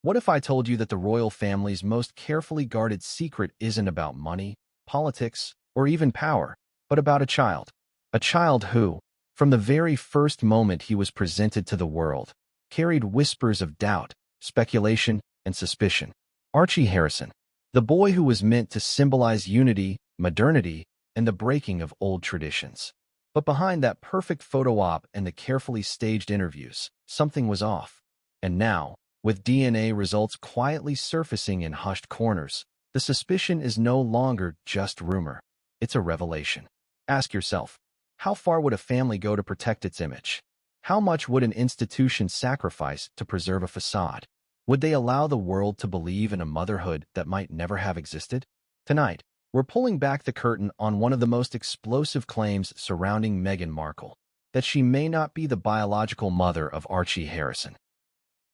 What if I told you that the royal family's most carefully guarded secret isn't about money, politics, or even power, but about a child? A child who, from the very first moment he was presented to the world, carried whispers of doubt, speculation, and suspicion. Archie Harrison, the boy who was meant to symbolize unity, modernity, and the breaking of old traditions. But behind that perfect photo op and the carefully staged interviews, something was off. And now, with DNA results quietly surfacing in hushed corners, the suspicion is no longer just rumor. It's a revelation. Ask yourself, how far would a family go to protect its image? How much would an institution sacrifice to preserve a facade? Would they allow the world to believe in a motherhood that might never have existed? Tonight, we're pulling back the curtain on one of the most explosive claims surrounding Meghan Markle, that she may not be the biological mother of Archie Harrison.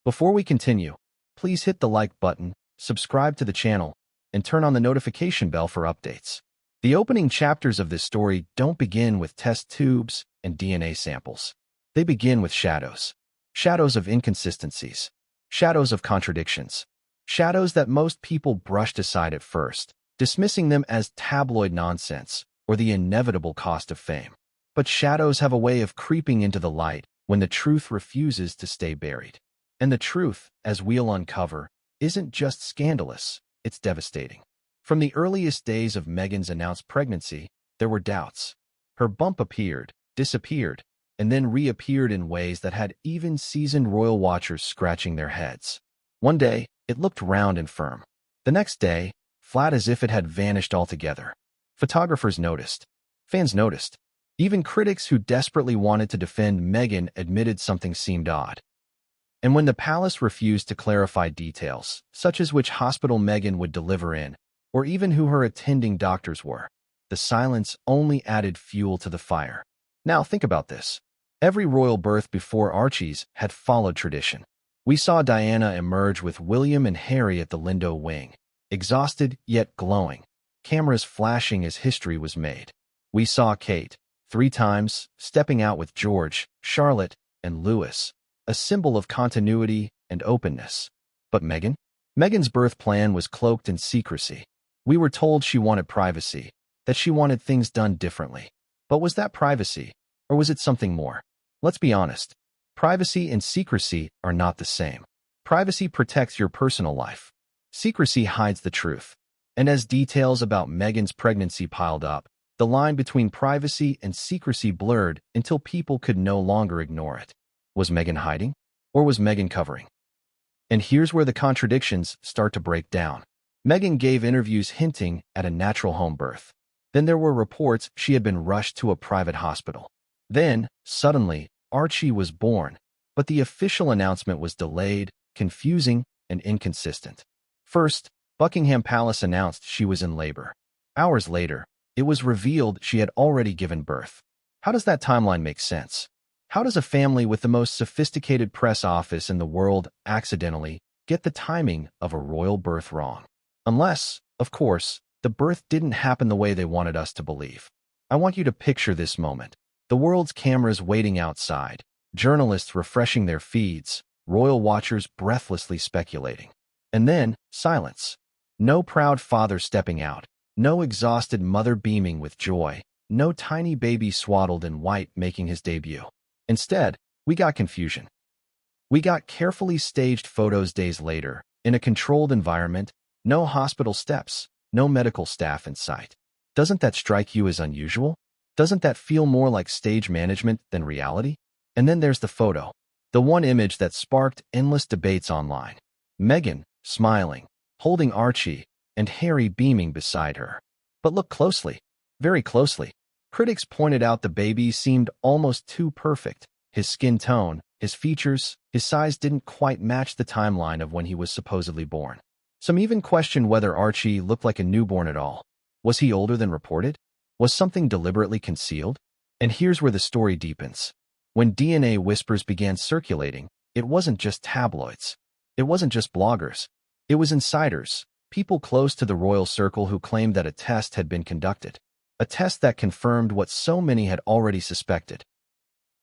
Before we continue, please hit the like button, subscribe to the channel, and turn on the notification bell for updates. The opening chapters of this story don't begin with test tubes and DNA samples. They begin with shadows. Shadows of inconsistencies. Shadows of contradictions. Shadows that most people brushed aside at first, dismissing them as tabloid nonsense or the inevitable cost of fame. But shadows have a way of creeping into the light when the truth refuses to stay buried. And the truth, as we'll uncover, isn't just scandalous, it's devastating. From the earliest days of Meghan's announced pregnancy, there were doubts. Her bump appeared, disappeared, and then reappeared in ways that had even seasoned royal watchers scratching their heads. One day, it looked round and firm. The next day, flat as if it had vanished altogether. Photographers noticed. Fans noticed. Even critics who desperately wanted to defend Meghan admitted something seemed odd. And when the palace refused to clarify details, such as which hospital Meghan would deliver in, or even who her attending doctors were, the silence only added fuel to the fire. Now think about this. Every royal birth before Archie's had followed tradition. We saw Diana emerge with William and Harry at the Lindo wing, exhausted yet glowing, cameras flashing as history was made. We saw Kate, 3 times, stepping out with George, Charlotte, and Louis, a symbol of continuity and openness. But Meghan? Meghan's birth plan was cloaked in secrecy. We were told she wanted privacy, that she wanted things done differently. But was that privacy, or was it something more? Let's be honest. Privacy and secrecy are not the same. Privacy protects your personal life. Secrecy hides the truth. And as details about Meghan's pregnancy piled up, the line between privacy and secrecy blurred until people could no longer ignore it. Was Meghan hiding? Or was Meghan covering? And here's where the contradictions start to break down. Meghan gave interviews hinting at a natural home birth. Then there were reports she had been rushed to a private hospital. Then, suddenly, Archie was born, but the official announcement was delayed, confusing, and inconsistent. First, Buckingham Palace announced she was in labor. Hours later, it was revealed she had already given birth. How does that timeline make sense? How does a family with the most sophisticated press office in the world accidentally get the timing of a royal birth wrong? Unless, of course, the birth didn't happen the way they wanted us to believe. I want you to picture this moment. The world's cameras waiting outside, journalists refreshing their feeds, royal watchers breathlessly speculating. And then, silence. No proud father stepping out, no exhausted mother beaming with joy, no tiny baby swaddled in white making his debut. Instead, we got confusion. We got carefully staged photos days later, in a controlled environment, no hospital steps, no medical staff in sight. Doesn't that strike you as unusual? Doesn't that feel more like stage management than reality? And then there's the photo, the one image that sparked endless debates online. Meghan, smiling, holding Archie, and Harry beaming beside her. But look closely, very closely. Critics pointed out the baby seemed almost too perfect. His skin tone, his features, his size didn't quite match the timeline of when he was supposedly born. Some even questioned whether Archie looked like a newborn at all. Was he older than reported? Was something deliberately concealed? And here's where the story deepens. When DNA whispers began circulating, it wasn't just tabloids. It wasn't just bloggers. It was insiders, people close to the royal circle who claimed that a test had been conducted. A test that confirmed what so many had already suspected.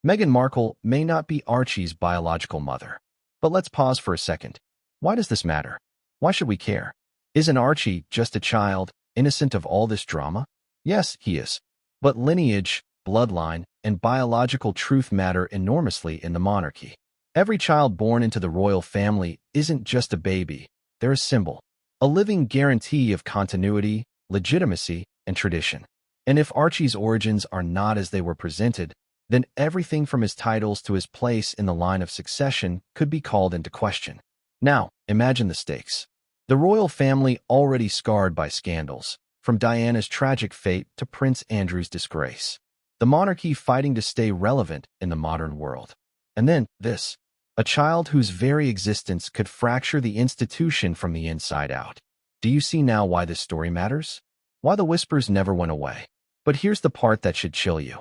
Meghan Markle may not be Archie's biological mother. But let's pause for a second. Why does this matter? Why should we care? Isn't Archie just a child, innocent of all this drama? Yes, he is. But lineage, bloodline, and biological truth matter enormously in the monarchy. Every child born into the royal family isn't just a baby, they're a symbol, a living guarantee of continuity, legitimacy, and tradition. And if Archie's origins are not as they were presented, then everything from his titles to his place in the line of succession could be called into question. Now, imagine the stakes. The royal family already scarred by scandals, from Diana's tragic fate to Prince Andrew's disgrace. The monarchy fighting to stay relevant in the modern world. And then this, a child whose very existence could fracture the institution from the inside out. Do you see now why this story matters? Why the whispers never went away? But here's the part that should chill you.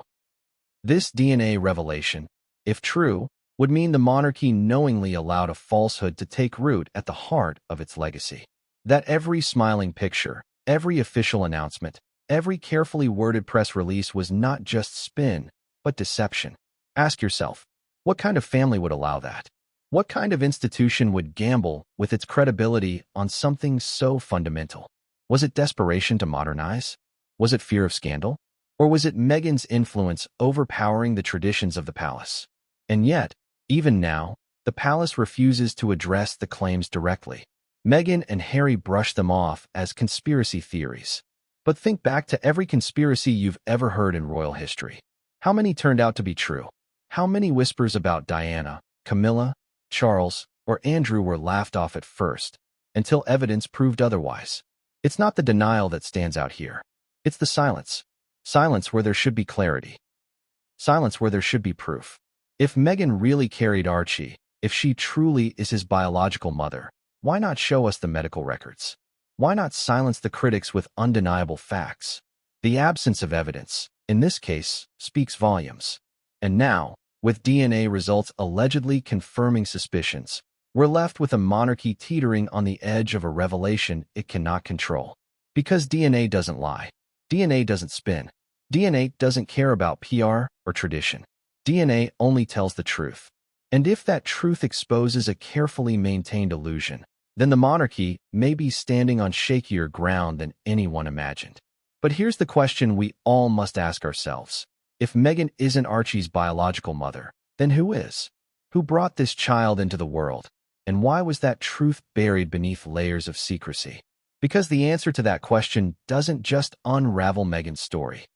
This DNA revelation, if true, would mean the monarchy knowingly allowed a falsehood to take root at the heart of its legacy. That every smiling picture, every official announcement, every carefully worded press release was not just spin, but deception. Ask yourself, what kind of family would allow that? What kind of institution would gamble with its credibility on something so fundamental? Was it desperation to modernize? Was it fear of scandal? Or was it Meghan's influence overpowering the traditions of the palace? And yet, even now, the palace refuses to address the claims directly. Meghan and Harry brush them off as conspiracy theories. But think back to every conspiracy you've ever heard in royal history. How many turned out to be true? How many whispers about Diana, Camilla, Charles, or Andrew were laughed off at first, until evidence proved otherwise? It's not the denial that stands out here. It's the silence. Silence where there should be clarity. Silence where there should be proof. If Meghan really carried Archie, if she truly is his biological mother, why not show us the medical records? Why not silence the critics with undeniable facts? The absence of evidence, in this case, speaks volumes. And now, with DNA results allegedly confirming suspicions, we're left with a monarchy teetering on the edge of a revelation it cannot control. Because DNA doesn't lie. DNA doesn't spin. DNA doesn't care about PR or tradition. DNA only tells the truth. And if that truth exposes a carefully maintained illusion, then the monarchy may be standing on shakier ground than anyone imagined. But here's the question we all must ask ourselves. If Meghan isn't Archie's biological mother, then who is? Who brought this child into the world? And why was that truth buried beneath layers of secrecy? Because the answer to that question doesn't just unravel Meghan's story.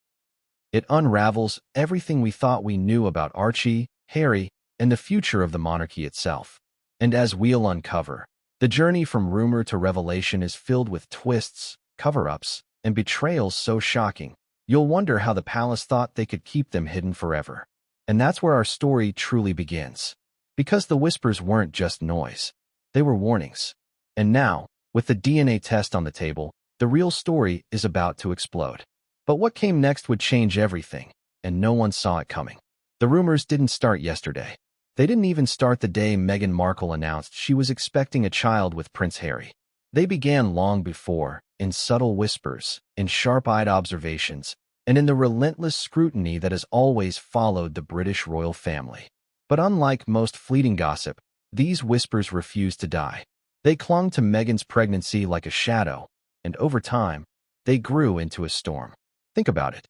It unravels everything we thought we knew about Archie, Harry, and the future of the monarchy itself. And as we'll uncover, the journey from rumor to revelation is filled with twists, cover-ups, and betrayals so shocking, you'll wonder how the palace thought they could keep them hidden forever. And that's where our story truly begins. Because the whispers weren't just noise. They were warnings. And now, with the DNA test on the table, the real story is about to explode. But what came next would change everything, and no one saw it coming. The rumors didn't start yesterday. They didn't even start the day Meghan Markle announced she was expecting a child with Prince Harry. They began long before, in subtle whispers, in sharp-eyed observations, and in the relentless scrutiny that has always followed the British royal family. But unlike most fleeting gossip, these whispers refused to die. They clung to Meghan's pregnancy like a shadow, and over time, they grew into a storm. Think about it.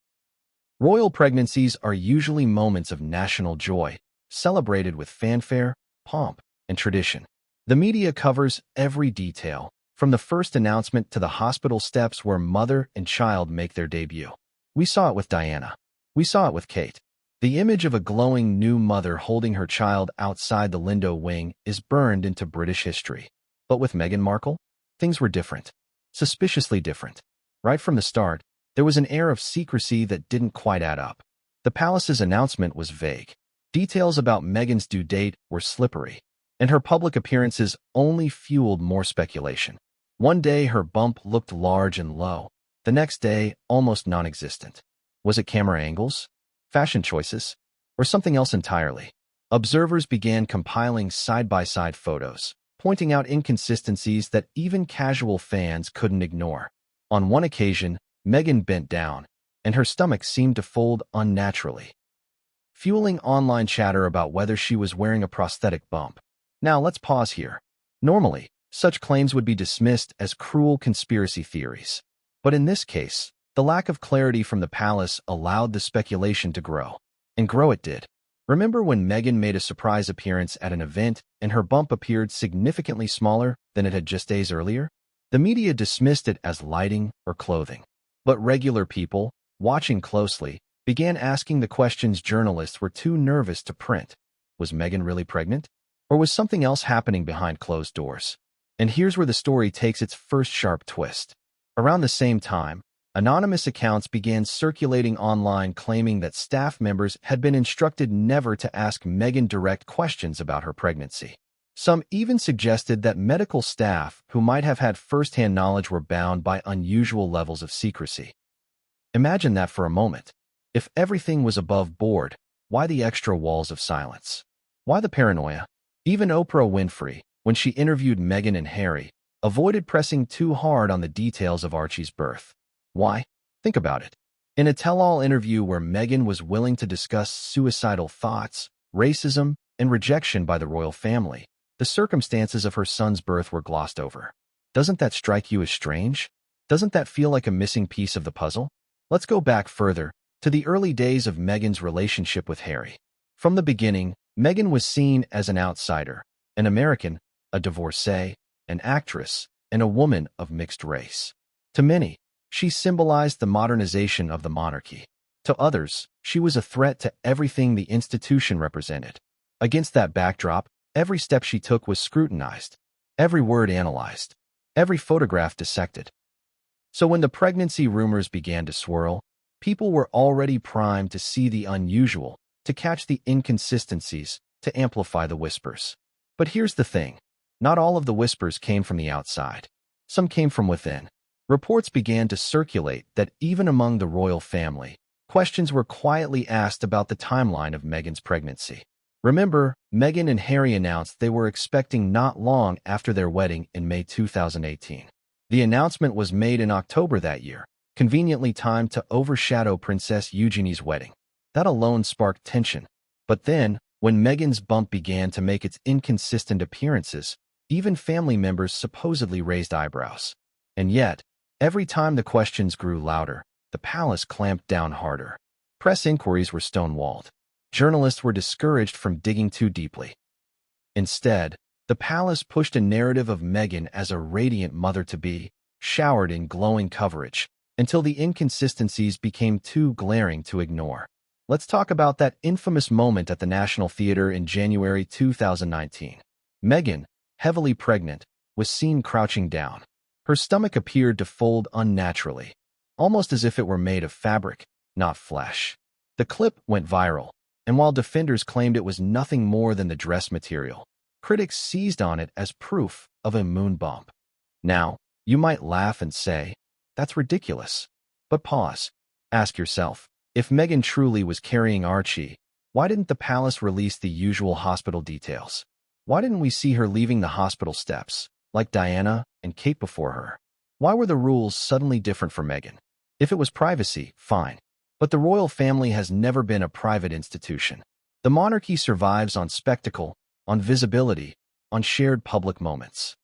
Royal pregnancies are usually moments of national joy, celebrated with fanfare, pomp, and tradition. The media covers every detail, from the first announcement to the hospital steps where mother and child make their debut. We saw it with Diana. We saw it with Kate. The image of a glowing new mother holding her child outside the Lindo wing is burned into British history. But with Meghan Markle, things were different. Suspiciously different. Right from the start, there was an air of secrecy that didn't quite add up. The palace's announcement was vague. Details about Meghan's due date were slippery, and her public appearances only fueled more speculation. One day her bump looked large and low, the next day almost non-existent. Was it camera angles, fashion choices, or something else entirely? Observers began compiling side-by-side photos, pointing out inconsistencies that even casual fans couldn't ignore. On one occasion, Meghan bent down, and her stomach seemed to fold unnaturally, fueling online chatter about whether she was wearing a prosthetic bump. Now let's pause here. Normally, Such claims would be dismissed as cruel conspiracy theories. But in this case, the lack of clarity from the palace allowed the speculation to grow. And grow it did. Remember when Meghan made a surprise appearance at an event and her bump appeared significantly smaller than it had just days earlier? The media dismissed it as lighting or clothing. But regular people, watching closely, began asking the questions journalists were too nervous to print. Was Meghan really pregnant? Or was something else happening behind closed doors? And here's where the story takes its first sharp twist. Around the same time, anonymous accounts began circulating online claiming that staff members had been instructed never to ask Meghan direct questions about her pregnancy. Some even suggested that medical staff who might have had first-hand knowledge were bound by unusual levels of secrecy. Imagine that for a moment. If everything was above board, why the extra walls of silence? Why the paranoia? Even Oprah Winfrey, when she interviewed Meghan and Harry, avoided pressing too hard on the details of Archie's birth. Why? Think about it. In a tell-all interview where Meghan was willing to discuss suicidal thoughts, racism, and rejection by the royal family, the circumstances of her son's birth were glossed over. Doesn't that strike you as strange? Doesn't that feel like a missing piece of the puzzle? Let's go back further, to the early days of Meghan's relationship with Harry. From the beginning, Meghan was seen as an outsider, an American, a divorcee, an actress, and a woman of mixed race. To many, she symbolized the modernization of the monarchy. To others, she was a threat to everything the institution represented. Against that backdrop, every step she took was scrutinized, every word analyzed, every photograph dissected. So when the pregnancy rumors began to swirl, people were already primed to see the unusual, to catch the inconsistencies, to amplify the whispers. But here's the thing. Not all of the whispers came from the outside. Some came from within. Reports began to circulate that even among the royal family, questions were quietly asked about the timeline of Meghan's pregnancy. Remember, Meghan and Harry announced they were expecting not long after their wedding in May 2018. The announcement was made in October that year, conveniently timed to overshadow Princess Eugenie's wedding. That alone sparked tension. But then, when Meghan's bump began to make its inconsistent appearances, even family members supposedly raised eyebrows. And yet, every time the questions grew louder, the palace clamped down harder. Press inquiries were stonewalled. Journalists were discouraged from digging too deeply. Instead, the palace pushed a narrative of Meghan as a radiant mother-to-be, showered in glowing coverage, until the inconsistencies became too glaring to ignore. Let's talk about that infamous moment at the National Theatre in January 2019. Meghan, heavily pregnant, was seen crouching down. Her stomach appeared to fold unnaturally, almost as if it were made of fabric, not flesh. The clip went viral, and while defenders claimed it was nothing more than the dress material, critics seized on it as proof of a moon bump. Now, you might laugh and say, that's ridiculous. But pause. Ask yourself, if Meghan truly was carrying Archie, why didn't the palace release the usual hospital details? Why didn't we see her leaving the hospital steps, like Diana and Kate before her? Why were the rules suddenly different for Meghan? If it was privacy, fine. But the royal family has never been a private institution. The monarchy survives on spectacle, on visibility, on shared public moments.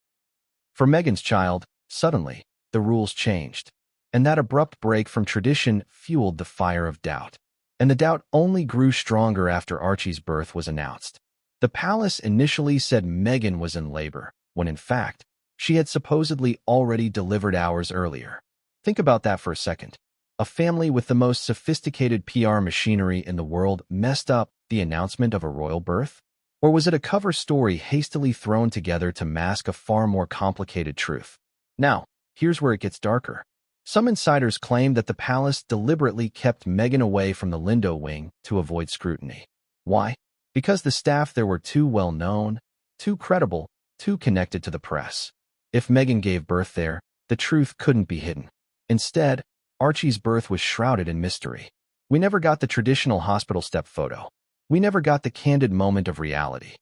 For Meghan's child, suddenly, the rules changed. And that abrupt break from tradition fueled the fire of doubt. And the doubt only grew stronger after Archie's birth was announced. The palace initially said Meghan was in labor, when in fact, she had supposedly already delivered hours earlier. Think about that for a second. A family with the most sophisticated PR machinery in the world messed up the announcement of a royal birth? Or was it a cover story hastily thrown together to mask a far more complicated truth? Now, here's where it gets darker. Some insiders claim that the palace deliberately kept Meghan away from the Lindo wing to avoid scrutiny. Why? Because the staff there were too well known, too credible, too connected to the press. If Meghan gave birth there, the truth couldn't be hidden. Instead, Archie's birth was shrouded in mystery. We never got the traditional hospital step photo. We never got the candid moment of reality.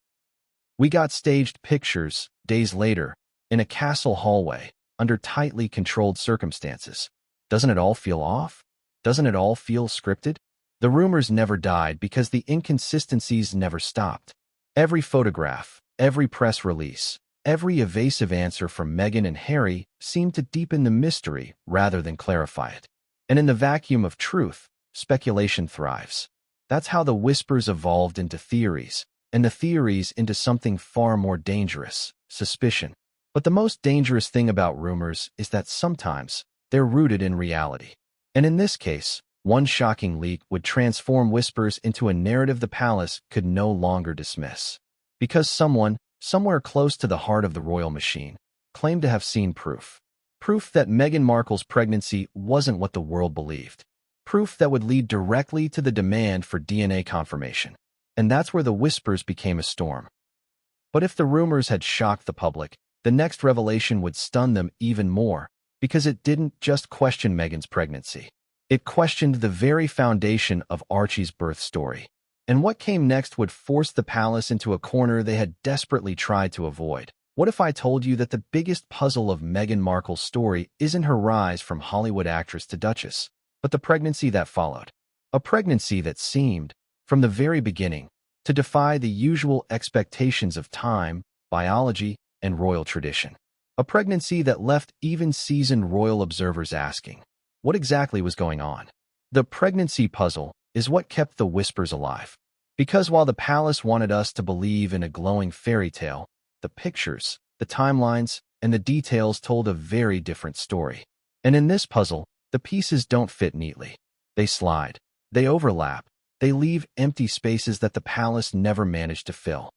We got staged pictures, days later, in a castle hallway, under tightly controlled circumstances. Doesn't it all feel off? Doesn't it all feel scripted? The rumors never died because the inconsistencies never stopped. Every photograph, every press release, every evasive answer from Meghan and Harry seemed to deepen the mystery rather than clarify it. And in the vacuum of truth, speculation thrives. That's how the whispers evolved into theories, and the theories into something far more dangerous, suspicion. But the most dangerous thing about rumors is that sometimes they're rooted in reality. And in this case, one shocking leak would transform whispers into a narrative the palace could no longer dismiss. Because someone, somewhere close to the heart of the royal machine, claimed to have seen proof. Proof that Meghan Markle's pregnancy wasn't what the world believed. Proof that would lead directly to the demand for DNA confirmation. And that's where the whispers became a storm. But if the rumors had shocked the public, the next revelation would stun them even more, because it didn't just question Meghan's pregnancy. It questioned the very foundation of Archie's birth story. And what came next would force the palace into a corner they had desperately tried to avoid. What if I told you that the biggest puzzle of Meghan Markle's story isn't her rise from Hollywood actress to duchess, but the pregnancy that followed? A pregnancy that seemed, from the very beginning, to defy the usual expectations of time, biology, and royal tradition. A pregnancy that left even seasoned royal observers asking, what exactly was going on? The pregnancy puzzle is what kept the whispers alive. Because while the palace wanted us to believe in a glowing fairy tale, the pictures, the timelines, and the details told a very different story. And in this puzzle, the pieces don't fit neatly. They slide, they overlap, they leave empty spaces that the palace never managed to fill.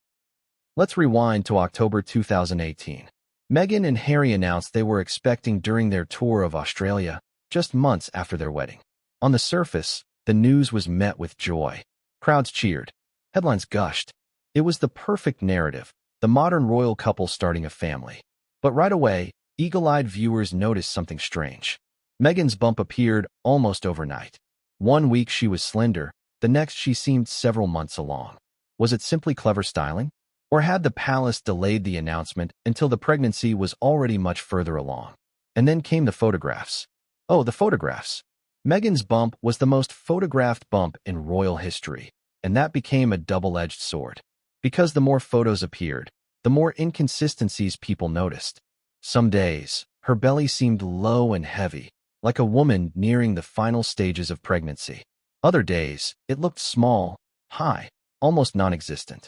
Let's rewind to October 2018. Meghan and Harry announced they were expecting during their tour of Australia, just months after their wedding. On the surface, the news was met with joy. Crowds cheered. Headlines gushed. It was the perfect narrative, the modern royal couple starting a family. But right away, eagle-eyed viewers noticed something strange. Meghan's bump appeared almost overnight. One week she was slender, the next she seemed several months along. Was it simply clever styling? Or had the palace delayed the announcement until the pregnancy was already much further along? And then came the photographs. Oh, the photographs. Meghan's bump was the most photographed bump in royal history, and that became a double-edged sword. Because the more photos appeared, the more inconsistencies people noticed. Some days, her belly seemed low and heavy, like a woman nearing the final stages of pregnancy. Other days, it looked small, high, almost non-existent.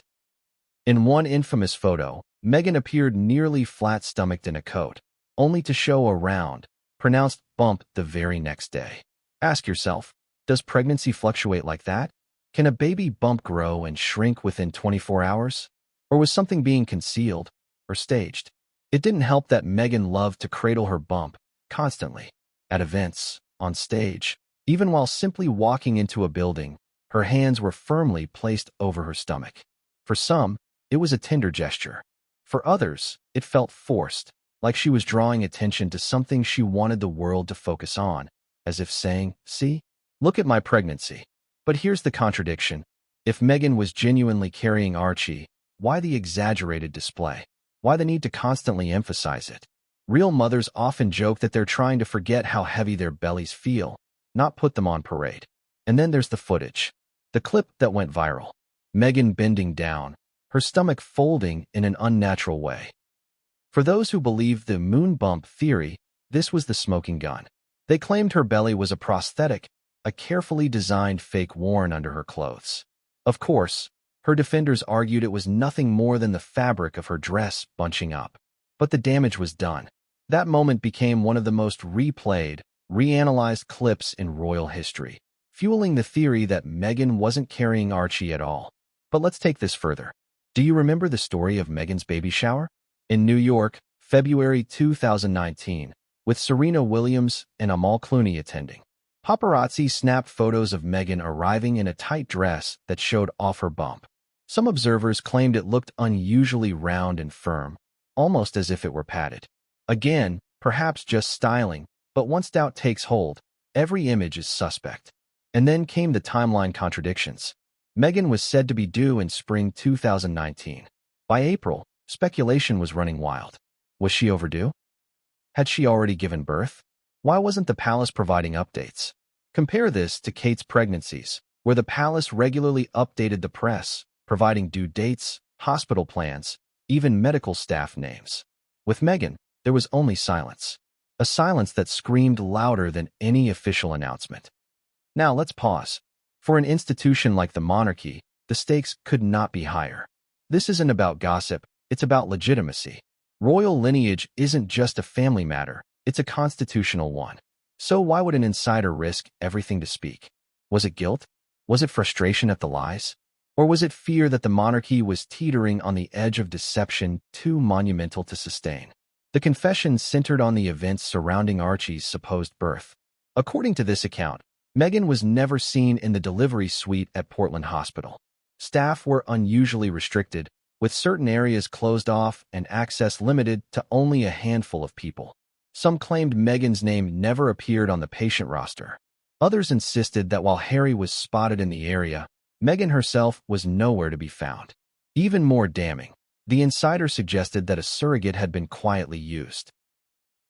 In one infamous photo, Meghan appeared nearly flat-stomached in a coat, only to show a round, pronounced bump the very next day. Ask yourself, does pregnancy fluctuate like that? Can a baby bump grow and shrink within 24 hours? Or was something being concealed or staged? It didn't help that Meghan loved to cradle her bump constantly, at events, on stage. Even while simply walking into a building, her hands were firmly placed over her stomach. For some, it was a tender gesture. For others, it felt forced, like she was drawing attention to something she wanted the world to focus on, as if saying, see, look at my pregnancy. But here's the contradiction. If Meghan was genuinely carrying Archie, why the exaggerated display? Why the need to constantly emphasize it? Real mothers often joke that they're trying to forget how heavy their bellies feel, not put them on parade. And then there's the footage. The clip that went viral. Meghan bending down, her stomach folding in an unnatural way. For those who believe the moon bump theory, this was the smoking gun. They claimed her belly was a prosthetic, a carefully designed fake worn under her clothes. Of course, her defenders argued it was nothing more than the fabric of her dress bunching up. But the damage was done. That moment became one of the most replayed, reanalyzed clips in royal history, fueling the theory that Meghan wasn't carrying Archie at all. But let's take this further. Do you remember the story of Meghan's baby shower? In New York, February 2019, with Serena Williams and Amal Clooney attending. Paparazzi snapped photos of Meghan arriving in a tight dress that showed off her bump. Some observers claimed it looked unusually round and firm, almost as if it were padded. Again, perhaps just styling, but once doubt takes hold, every image is suspect. And then came the timeline contradictions. Meghan was said to be due in spring 2019. By April, speculation was running wild. Was she overdue? Had she already given birth? Why wasn't the palace providing updates? Compare this to Kate's pregnancies, where the palace regularly updated the press, providing due dates, hospital plans, even medical staff names. With Meghan, there was only silence. A silence that screamed louder than any official announcement. Now let's pause. For an institution like the monarchy, the stakes could not be higher. This isn't about gossip, it's about legitimacy. Royal lineage isn't just a family matter, it's a constitutional one. So why would an insider risk everything to speak? Was it guilt? Was it frustration at the lies? Or was it fear that the monarchy was teetering on the edge of deception too monumental to sustain? The confession centered on the events surrounding Archie's supposed birth. According to this account, Meghan was never seen in the delivery suite at Portland Hospital. Staff were unusually restricted, with certain areas closed off and access limited to only a handful of people. Some claimed Meghan's name never appeared on the patient roster. Others insisted that while Harry was spotted in the area, Meghan herself was nowhere to be found. Even more damning, the insider suggested that a surrogate had been quietly used,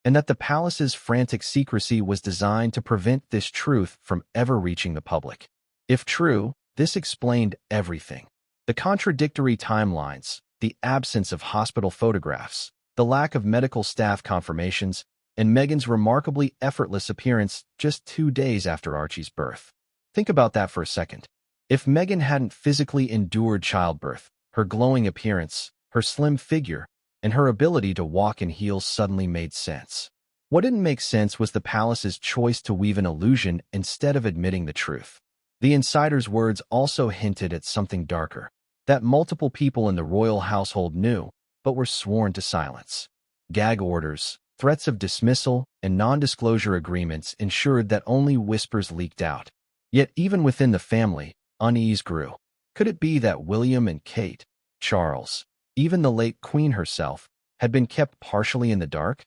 and that the palace's frantic secrecy was designed to prevent this truth from ever reaching the public. If true, this explained everything. The contradictory timelines, the absence of hospital photographs, the lack of medical staff confirmations, and Meghan's remarkably effortless appearance just 2 days after Archie's birth. Think about that for a second. If Meghan hadn't physically endured childbirth, her glowing appearance, her slim figure, and her ability to walk in heels suddenly made sense. What didn't make sense was the palace's choice to weave an illusion instead of admitting the truth. The insider's words also hinted at something darker, that multiple people in the royal household knew, but were sworn to silence. Gag orders, threats of dismissal, and non-disclosure agreements ensured that only whispers leaked out. Yet even within the family, unease grew. Could it be that William and Kate, Charles, even the late Queen herself, had been kept partially in the dark?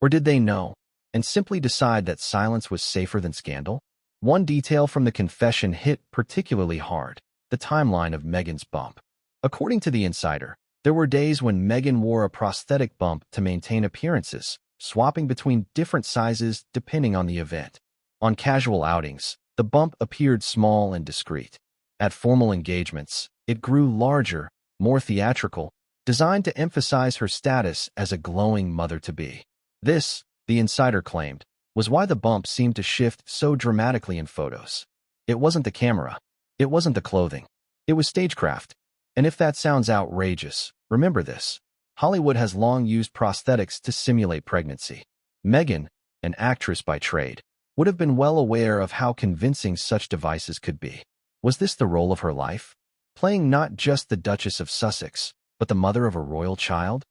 Or did they know, and simply decide that silence was safer than scandal? One detail from the confession hit particularly hard: the timeline of Meghan's bump. According to the insider, there were days when Meghan wore a prosthetic bump to maintain appearances, swapping between different sizes depending on the event. On casual outings, the bump appeared small and discreet. At formal engagements, it grew larger, more theatrical, designed to emphasize her status as a glowing mother-to-be. This, the insider claimed, was why the bump seemed to shift so dramatically in photos. It wasn't the camera. It wasn't the clothing. It was stagecraft. And if that sounds outrageous, remember this: Hollywood has long used prosthetics to simulate pregnancy. Meghan, an actress by trade, would have been well aware of how convincing such devices could be. Was this the role of her life? Playing not just the Duchess of Sussex, but the mother of a royal child?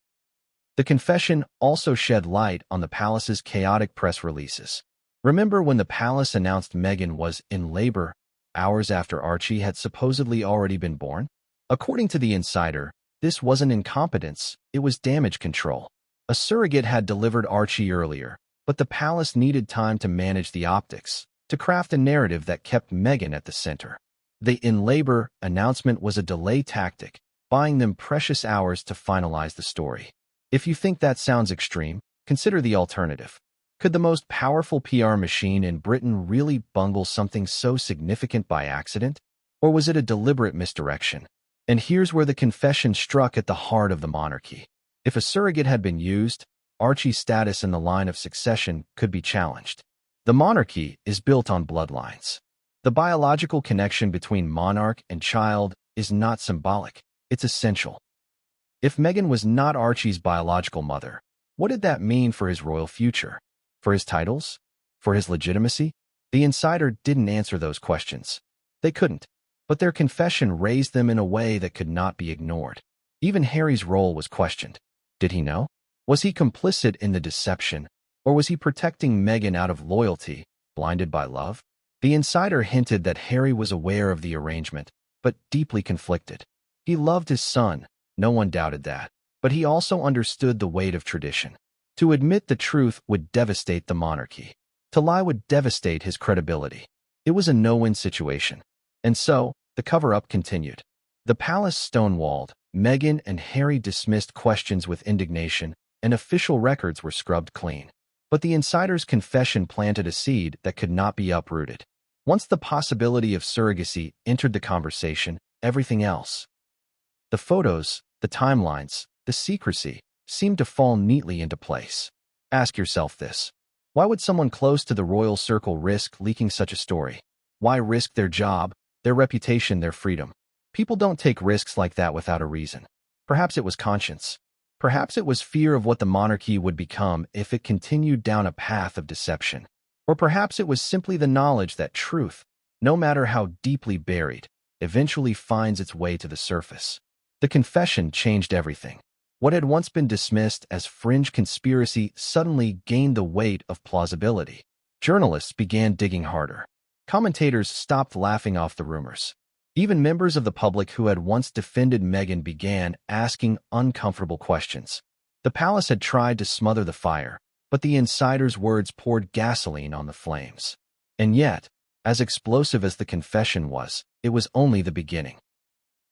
The confession also shed light on the palace's chaotic press releases. Remember when the palace announced Meghan was in labor hours after Archie had supposedly already been born? According to the insider, this wasn't incompetence, it was damage control. A surrogate had delivered Archie earlier, but the palace needed time to manage the optics, to craft a narrative that kept Meghan at the center. The in labor announcement was a delay tactic, buying them precious hours to finalize the story. If you think that sounds extreme, consider the alternative. Could the most powerful PR machine in Britain really bungle something so significant by accident? Or was it a deliberate misdirection? And here's where the confession struck at the heart of the monarchy. If a surrogate had been used, Archie's status in the line of succession could be challenged. The monarchy is built on bloodlines. The biological connection between monarch and child is not symbolic, it's essential. If Meghan was not Archie's biological mother, what did that mean for his royal future? For his titles? For his legitimacy? The insider didn't answer those questions. They couldn't, but their confession raised them in a way that could not be ignored. Even Harry's role was questioned. Did he know? Was he complicit in the deception, or was he protecting Meghan out of loyalty, blinded by love? The insider hinted that Harry was aware of the arrangement, but deeply conflicted. He loved his son, no one doubted that, but he also understood the weight of tradition. To admit the truth would devastate the monarchy. To lie would devastate his credibility. It was a no-win situation. And so, the cover-up continued. The palace stonewalled, Meghan and Harry dismissed questions with indignation, and official records were scrubbed clean. But the insider's confession planted a seed that could not be uprooted. Once the possibility of surrogacy entered the conversation, everything else. The photos, the timelines, the secrecy, seemed to fall neatly into place. Ask yourself this. Why would someone close to the royal circle risk leaking such a story? Why risk their job, their reputation, their freedom? People don't take risks like that without a reason. Perhaps it was conscience. Perhaps it was fear of what the monarchy would become if it continued down a path of deception. Or perhaps it was simply the knowledge that truth, no matter how deeply buried, eventually finds its way to the surface. The confession changed everything. What had once been dismissed as fringe conspiracy suddenly gained the weight of plausibility. Journalists began digging harder. Commentators stopped laughing off the rumors. Even members of the public who had once defended Meghan began asking uncomfortable questions. The palace had tried to smother the fire, but the insider's words poured gasoline on the flames. And yet, as explosive as the confession was, it was only the beginning.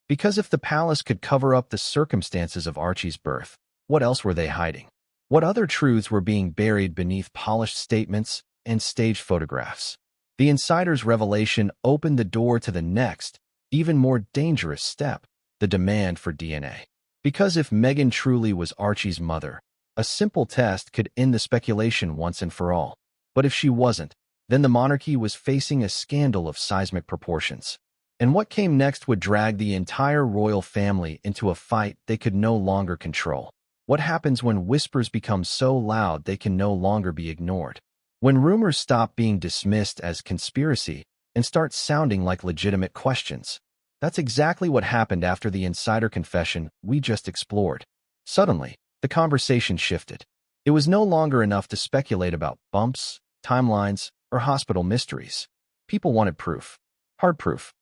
Because if the palace could cover up the circumstances of Archie's birth, what else were they hiding? What other truths were being buried beneath polished statements and staged photographs? The insider's revelation opened the door to the next, even more dangerous step, the demand for DNA. Because if Meghan truly was Archie's mother, a simple test could end the speculation once and for all. But if she wasn't, then the monarchy was facing a scandal of seismic proportions. And what came next would drag the entire royal family into a fight they could no longer control. What happens when whispers become so loud they can no longer be ignored? When rumors stop being dismissed as conspiracy and start sounding like legitimate questions. That's exactly what happened after the insider confession we just explored. Suddenly, the conversation shifted. It was no longer enough to speculate about bumps, timelines, or hospital mysteries. People wanted proof. Hard proof.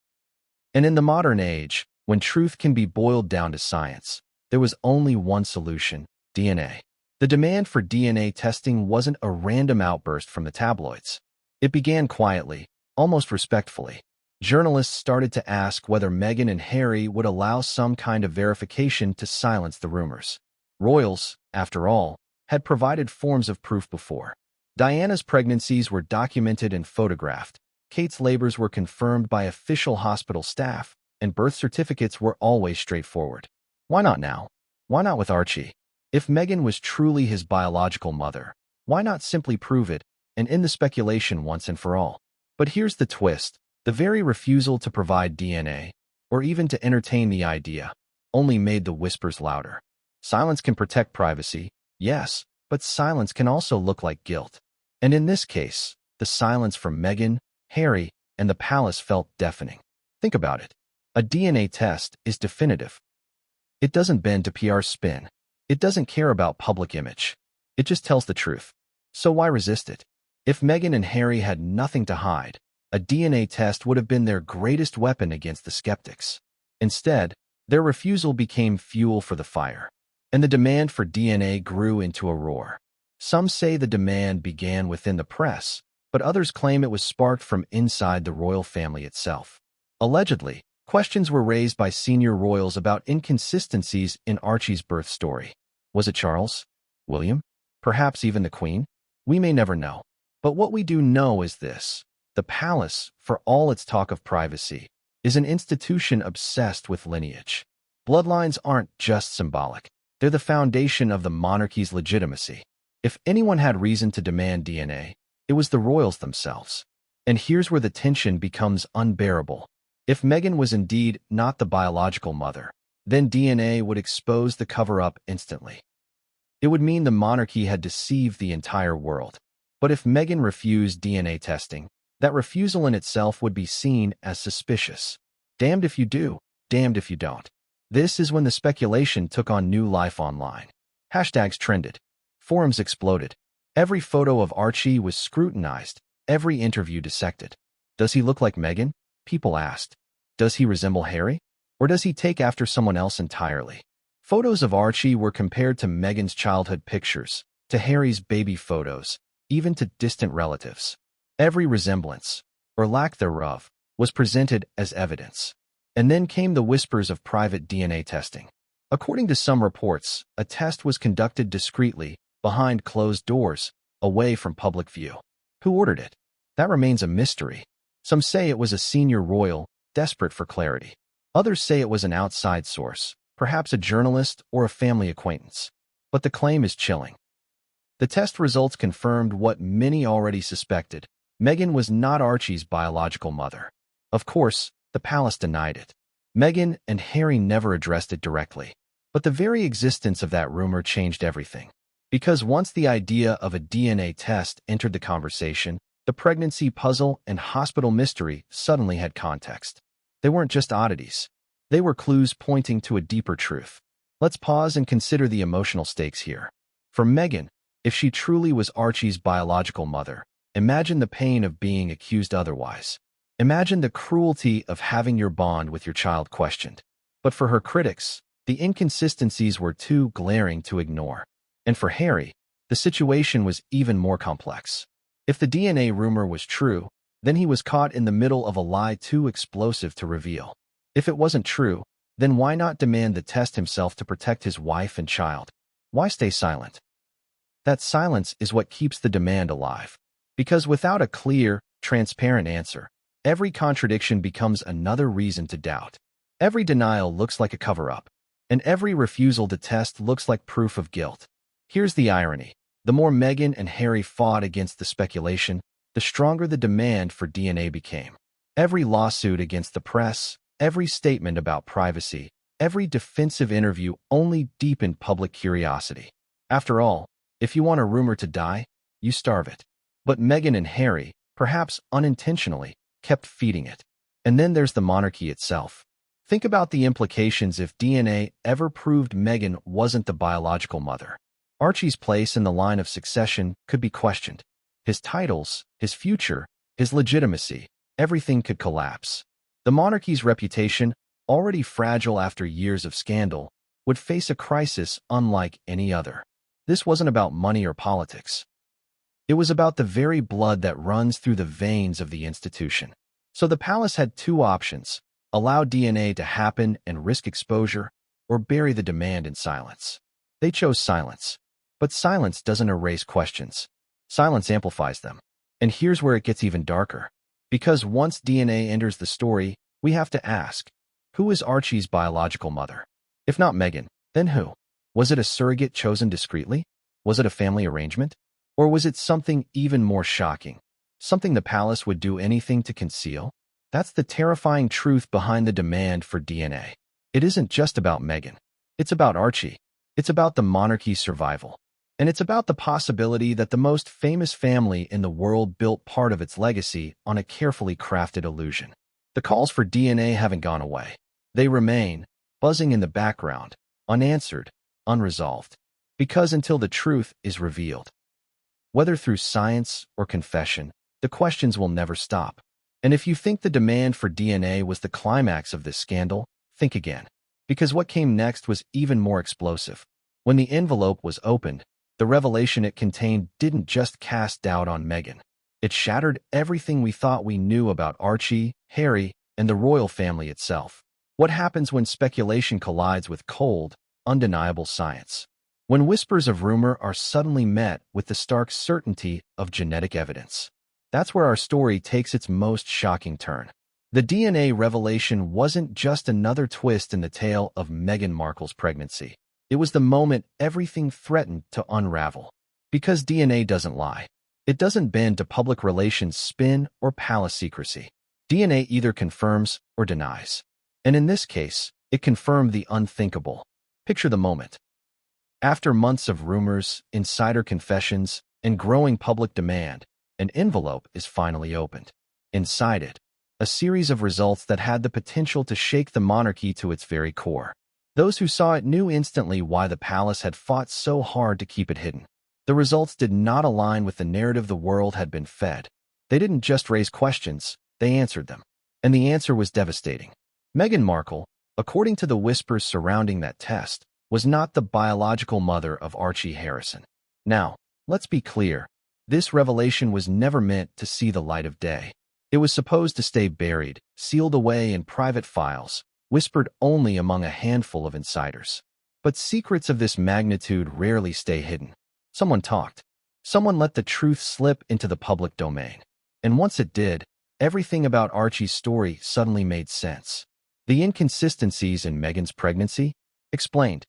And in the modern age, when truth can be boiled down to science, there was only one solution: DNA. The demand for DNA testing wasn't a random outburst from the tabloids. It began quietly, almost respectfully. Journalists started to ask whether Meghan and Harry would allow some kind of verification to silence the rumors. Royals, after all, had provided forms of proof before. Diana's pregnancies were documented and photographed. Kate's labors were confirmed by official hospital staff, and birth certificates were always straightforward. Why not now? Why not with Archie? If Meghan was truly his biological mother, why not simply prove it and end the speculation once and for all? But here's the twist. The very refusal to provide DNA, or even to entertain the idea, only made the whispers louder. Silence can protect privacy, yes, but silence can also look like guilt. And in this case, the silence from Meghan, Harry, and the palace felt deafening. Think about it. A DNA test is definitive. It doesn't bend to PR spin. It doesn't care about public image. It just tells the truth. So why resist it? If Meghan and Harry had nothing to hide, a DNA test would have been their greatest weapon against the skeptics. Instead, their refusal became fuel for the fire, and the demand for DNA grew into a roar. Some say the demand began within the press, but others claim it was sparked from inside the royal family itself. Allegedly, questions were raised by senior royals about inconsistencies in Archie's birth story. Was it Charles? William? Perhaps even the Queen? We may never know. But what we do know is this. The palace, for all its talk of privacy, is an institution obsessed with lineage. Bloodlines aren't just symbolic. They're the foundation of the monarchy's legitimacy. If anyone had reason to demand DNA, it was the royals themselves. And here's where the tension becomes unbearable. If Meghan was indeed not the biological mother, then DNA would expose the cover-up instantly. It would mean the monarchy had deceived the entire world. But if Meghan refused DNA testing, that refusal in itself would be seen as suspicious. Damned if you do, damned if you don't. This is when the speculation took on new life online. Hashtags trended. Forums exploded. Every photo of Archie was scrutinized, every interview dissected. Does he look like Meghan? People asked. Does he resemble Harry? Or does he take after someone else entirely? Photos of Archie were compared to Meghan's childhood pictures, to Harry's baby photos, even to distant relatives. Every resemblance, or lack thereof, was presented as evidence. And then came the whispers of private DNA testing. According to some reports, a test was conducted discreetly, behind closed doors, away from public view. Who ordered it? That remains a mystery. Some say it was a senior royal, desperate for clarity. Others say it was an outside source, perhaps a journalist or a family acquaintance. But the claim is chilling. The test results confirmed what many already suspected. Meghan was not Archie's biological mother. Of course, the palace denied it. Meghan and Harry never addressed it directly. But the very existence of that rumor changed everything. Because once the idea of a DNA test entered the conversation, the pregnancy puzzle and hospital mystery suddenly had context. They weren't just oddities. They were clues pointing to a deeper truth. Let's pause and consider the emotional stakes here. For Meghan, if she truly was Archie's biological mother, imagine the pain of being accused otherwise. Imagine the cruelty of having your bond with your child questioned. But for her critics, the inconsistencies were too glaring to ignore. And for Harry, the situation was even more complex. If the DNA rumor was true, then he was caught in the middle of a lie too explosive to reveal. If it wasn't true, then why not demand the test himself to protect his wife and child? Why stay silent? That silence is what keeps the demand alive. Because without a clear, transparent answer, every contradiction becomes another reason to doubt. Every denial looks like a cover-up, and every refusal to test looks like proof of guilt. Here's the irony. The more Meghan and Harry fought against the speculation, the stronger the demand for DNA became. Every lawsuit against the press, every statement about privacy, every defensive interview only deepened public curiosity. After all, if you want a rumor to die, you starve it. But Meghan and Harry, perhaps unintentionally, kept feeding it. And then there's the monarchy itself. Think about the implications if DNA ever proved Meghan wasn't the biological mother. Archie's place in the line of succession could be questioned. His titles, his future, his legitimacy, everything could collapse. The monarchy's reputation, already fragile after years of scandal, would face a crisis unlike any other. This wasn't about money or politics. It was about the very blood that runs through the veins of the institution. So the palace had two options: allow DNA to happen and risk exposure, or bury the demand in silence. They chose silence. But silence doesn't erase questions. Silence amplifies them. And here's where it gets even darker. Because once DNA enters the story, we have to ask, who is Archie's biological mother? If not Meghan, then who? Was it a surrogate chosen discreetly? Was it a family arrangement? Or was it something even more shocking? Something the palace would do anything to conceal? That's the terrifying truth behind the demand for DNA. It isn't just about Meghan. It's about Archie. It's about the monarchy's survival. And it's about the possibility that the most famous family in the world built part of its legacy on a carefully crafted illusion. The calls for DNA haven't gone away. They remain, buzzing in the background, unanswered, unresolved. Because until the truth is revealed, whether through science or confession, the questions will never stop. And if you think the demand for DNA was the climax of this scandal, think again. Because what came next was even more explosive. When the envelope was opened, the revelation it contained didn't just cast doubt on Meghan. It shattered everything we thought we knew about Archie, Harry, and the royal family itself. What happens when speculation collides with cold, undeniable science? When whispers of rumor are suddenly met with the stark certainty of genetic evidence. That's where our story takes its most shocking turn. The DNA revelation wasn't just another twist in the tale of Meghan Markle's pregnancy. It was the moment everything threatened to unravel. Because DNA doesn't lie. It doesn't bend to public relations spin or palace secrecy. DNA either confirms or denies. And in this case, it confirmed the unthinkable. Picture the moment. After months of rumors, insider confessions, and growing public demand, an envelope is finally opened. Inside it, a series of results that had the potential to shake the monarchy to its very core. Those who saw it knew instantly why the palace had fought so hard to keep it hidden. The results did not align with the narrative the world had been fed. They didn't just raise questions, they answered them. And the answer was devastating. Meghan Markle, according to the whispers surrounding that test, was not the biological mother of Archie Harrison. Now, let's be clear. This revelation was never meant to see the light of day. It was supposed to stay buried, sealed away in private files, whispered only among a handful of insiders. But secrets of this magnitude rarely stay hidden. Someone talked. Someone let the truth slip into the public domain. And once it did, everything about Archie's story suddenly made sense. The inconsistencies in Meghan's pregnancy, Explained.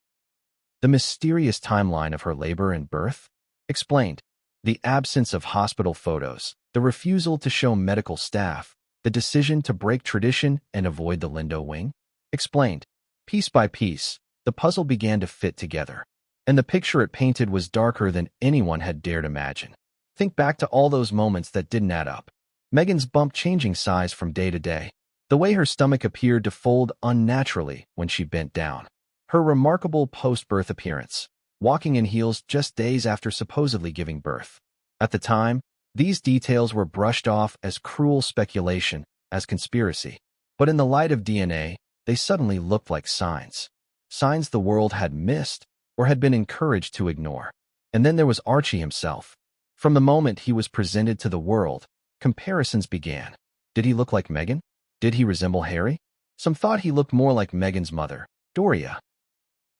The mysterious timeline of her labor and birth? Explained. The absence of hospital photos, the refusal to show medical staff, the decision to break tradition and avoid the Lindo wing? Explained. Piece by piece, the puzzle began to fit together, and the picture it painted was darker than anyone had dared imagine. Think back to all those moments that didn't add up. Meghan's bump changing size from day to day, the way her stomach appeared to fold unnaturally when she bent down, her remarkable post-birth appearance, walking in heels just days after supposedly giving birth. At the time, these details were brushed off as cruel speculation, as conspiracy. But in the light of DNA, they suddenly looked like signs. Signs the world had missed or had been encouraged to ignore. And then there was Archie himself. From the moment he was presented to the world, comparisons began. Did he look like Meghan? Did he resemble Harry? Some thought he looked more like Meghan's mother, Doria.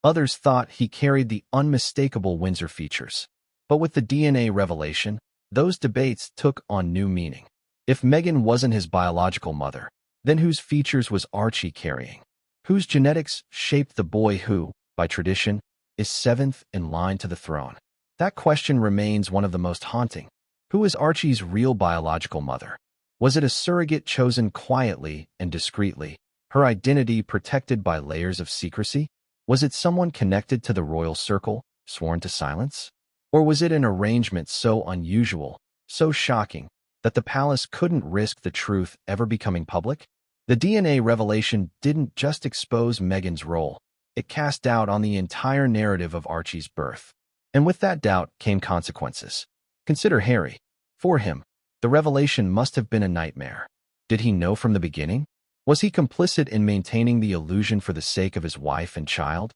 Others thought he carried the unmistakable Windsor features. But with the DNA revelation, those debates took on new meaning. If Meghan wasn't his biological mother, then whose features was Archie carrying? Whose genetics shaped the boy who, by tradition, is seventh in line to the throne? That question remains one of the most haunting. Who is Archie's real biological mother? Was it a surrogate chosen quietly and discreetly, her identity protected by layers of secrecy? Was it someone connected to the royal circle, sworn to silence? Or was it an arrangement so unusual, so shocking, that the palace couldn't risk the truth ever becoming public? The DNA revelation didn't just expose Meghan's role, it cast doubt on the entire narrative of Archie's birth. And with that doubt came consequences. Consider Harry. For him, the revelation must have been a nightmare. Did he know from the beginning? Was he complicit in maintaining the illusion for the sake of his wife and child?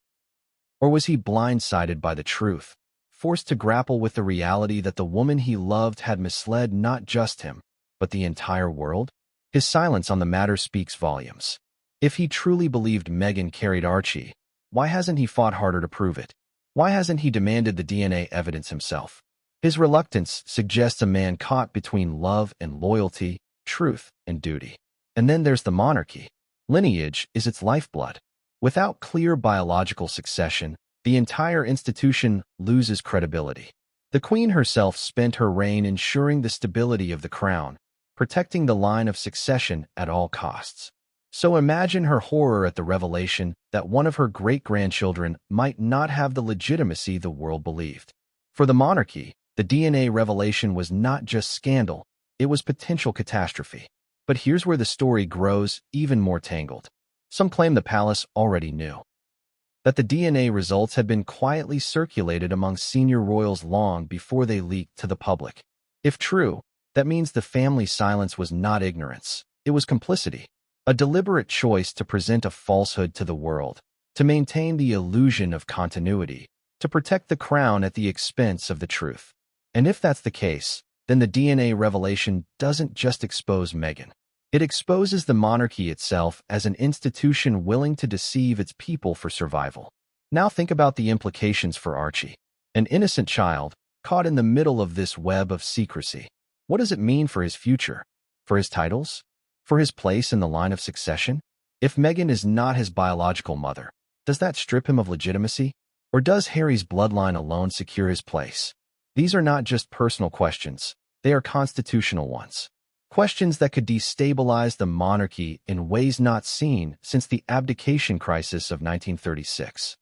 Or was he blindsided by the truth, forced to grapple with the reality that the woman he loved had misled not just him, but the entire world? His silence on the matter speaks volumes. If he truly believed Meghan carried Archie, why hasn't he fought harder to prove it? Why hasn't he demanded the DNA evidence himself? His reluctance suggests a man caught between love and loyalty, truth and duty. And then there's the monarchy. Lineage is its lifeblood. Without clear biological succession, the entire institution loses credibility. The Queen herself spent her reign ensuring the stability of the crown, protecting the line of succession at all costs. So imagine her horror at the revelation that one of her great-grandchildren might not have the legitimacy the world believed. For the monarchy, the DNA revelation was not just scandal, it was potential catastrophe. But here's where the story grows even more tangled. Some claim the palace already knew that the DNA results had been quietly circulated among senior royals long before they leaked to the public. If true, that means the family's silence was not ignorance, it was complicity. A deliberate choice to present a falsehood to the world, to maintain the illusion of continuity, to protect the crown at the expense of the truth. And if that's the case, then the DNA revelation doesn't just expose Meghan. It exposes the monarchy itself as an institution willing to deceive its people for survival. Now think about the implications for Archie, an innocent child caught in the middle of this web of secrecy. What does it mean for his future? For his titles? For his place in the line of succession? If Meghan is not his biological mother, does that strip him of legitimacy? Or does Harry's bloodline alone secure his place? These are not just personal questions, they are constitutional ones. Questions that could destabilize the monarchy in ways not seen since the abdication crisis of 1936.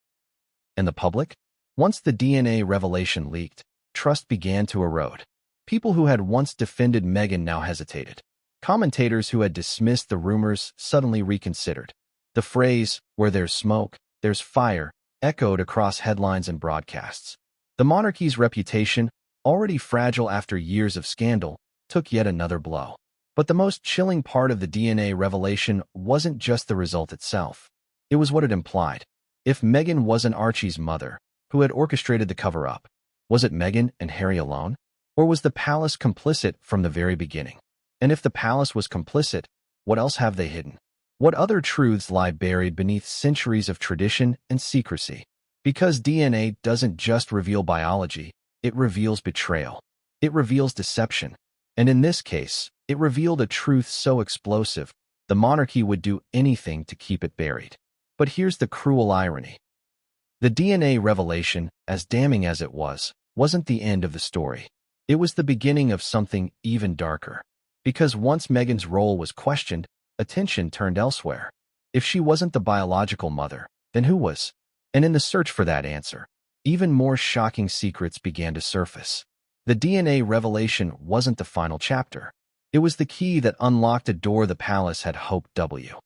And the public? Once the DNA revelation leaked, trust began to erode. People who had once defended Meghan now hesitated. Commentators who had dismissed the rumors suddenly reconsidered. The phrase, "where there's smoke, there's fire," echoed across headlines and broadcasts. The monarchy's reputation, already fragile after years of scandal, took yet another blow. But the most chilling part of the DNA revelation wasn't just the result itself. It was what it implied. If Meghan wasn't Archie's mother, who had orchestrated the cover-up, was it Meghan and Harry alone? Or was the palace complicit from the very beginning? And if the palace was complicit, what else have they hidden? What other truths lie buried beneath centuries of tradition and secrecy? Because DNA doesn't just reveal biology, it reveals betrayal. It reveals deception. And in this case, it revealed a truth so explosive, the monarchy would do anything to keep it buried. But here's the cruel irony. The DNA revelation, as damning as it was, wasn't the end of the story. It was the beginning of something even darker. Because once Meghan's role was questioned, attention turned elsewhere. If she wasn't the biological mother, then who was? And in the search for that answer, even more shocking secrets began to surface. The DNA revelation wasn't the final chapter. It was the key that unlocked a door the palace had hoped W.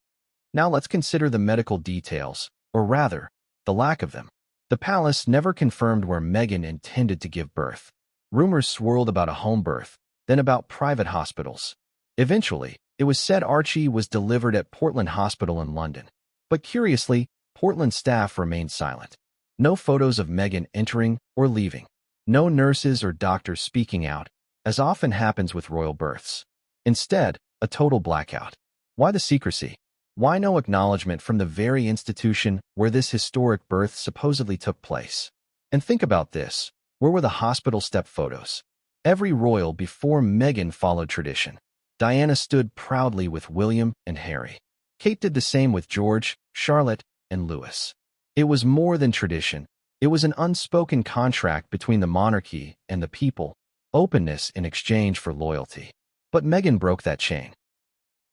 Now let's consider the medical details, or rather, the lack of them. The palace never confirmed where Meghan intended to give birth. Rumors swirled about a home birth, then about private hospitals. Eventually, it was said Archie was delivered at Portland Hospital in London. But curiously, Portland staff remained silent. No photos of Meghan entering or leaving. No nurses or doctors speaking out, as often happens with royal births. Instead, a total blackout. Why the secrecy? Why no acknowledgement from the very institution where this historic birth supposedly took place? And think about this. Where were the hospital step photos? Every royal before Meghan followed tradition. Diana stood proudly with William and Harry. Kate did the same with George, Charlotte, and Louis. It was more than tradition. It was an unspoken contract between the monarchy and the people, openness in exchange for loyalty. But Meghan broke that chain.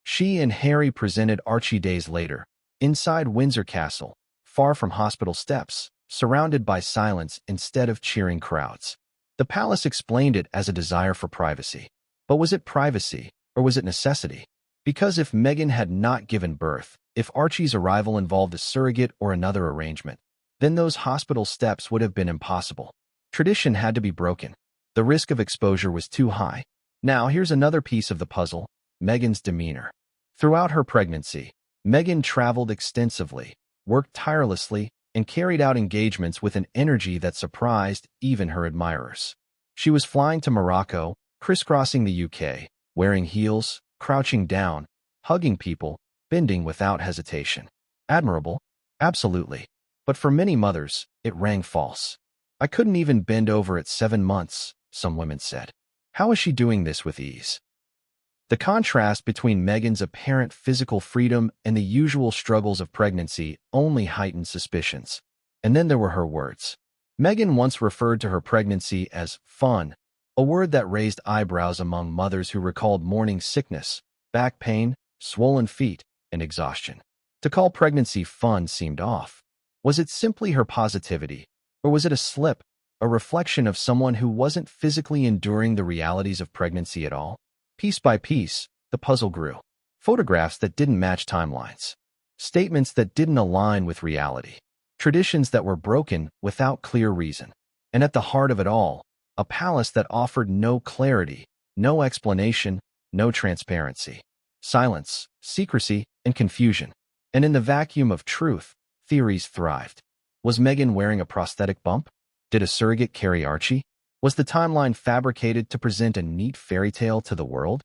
She and Harry presented Archie days later, inside Windsor Castle, far from hospital steps, surrounded by silence instead of cheering crowds. The palace explained it as a desire for privacy. But was it privacy, or was it necessity? Because if Meghan had not given birth, if Archie's arrival involved a surrogate or another arrangement, then those hospital steps would have been impossible. Tradition had to be broken. The risk of exposure was too high. Now here's another piece of the puzzle, Meghan's demeanor. Throughout her pregnancy, Meghan traveled extensively, worked tirelessly, and carried out engagements with an energy that surprised even her admirers. She was flying to Morocco, crisscrossing the UK, wearing heels, crouching down, hugging people, bending without hesitation. Admirable? Absolutely. But for many mothers, it rang false. I couldn't even bend over at 7 months, some women said. How is she doing this with ease? The contrast between Meghan's apparent physical freedom and the usual struggles of pregnancy only heightened suspicions. And then there were her words. Meghan once referred to her pregnancy as fun, a word that raised eyebrows among mothers who recalled morning sickness, back pain, swollen feet, and exhaustion. To call pregnancy fun seemed off. Was it simply her positivity, or was it a slip, a reflection of someone who wasn't physically enduring the realities of pregnancy at all? Piece by piece, the puzzle grew. Photographs that didn't match timelines. Statements that didn't align with reality. Traditions that were broken without clear reason. And at the heart of it all, a palace that offered no clarity, no explanation, no transparency. Silence, secrecy, and confusion. And in the vacuum of truth, theories thrived. Was Meghan wearing a prosthetic bump? Did a surrogate carry Archie? Was the timeline fabricated to present a neat fairy tale to the world?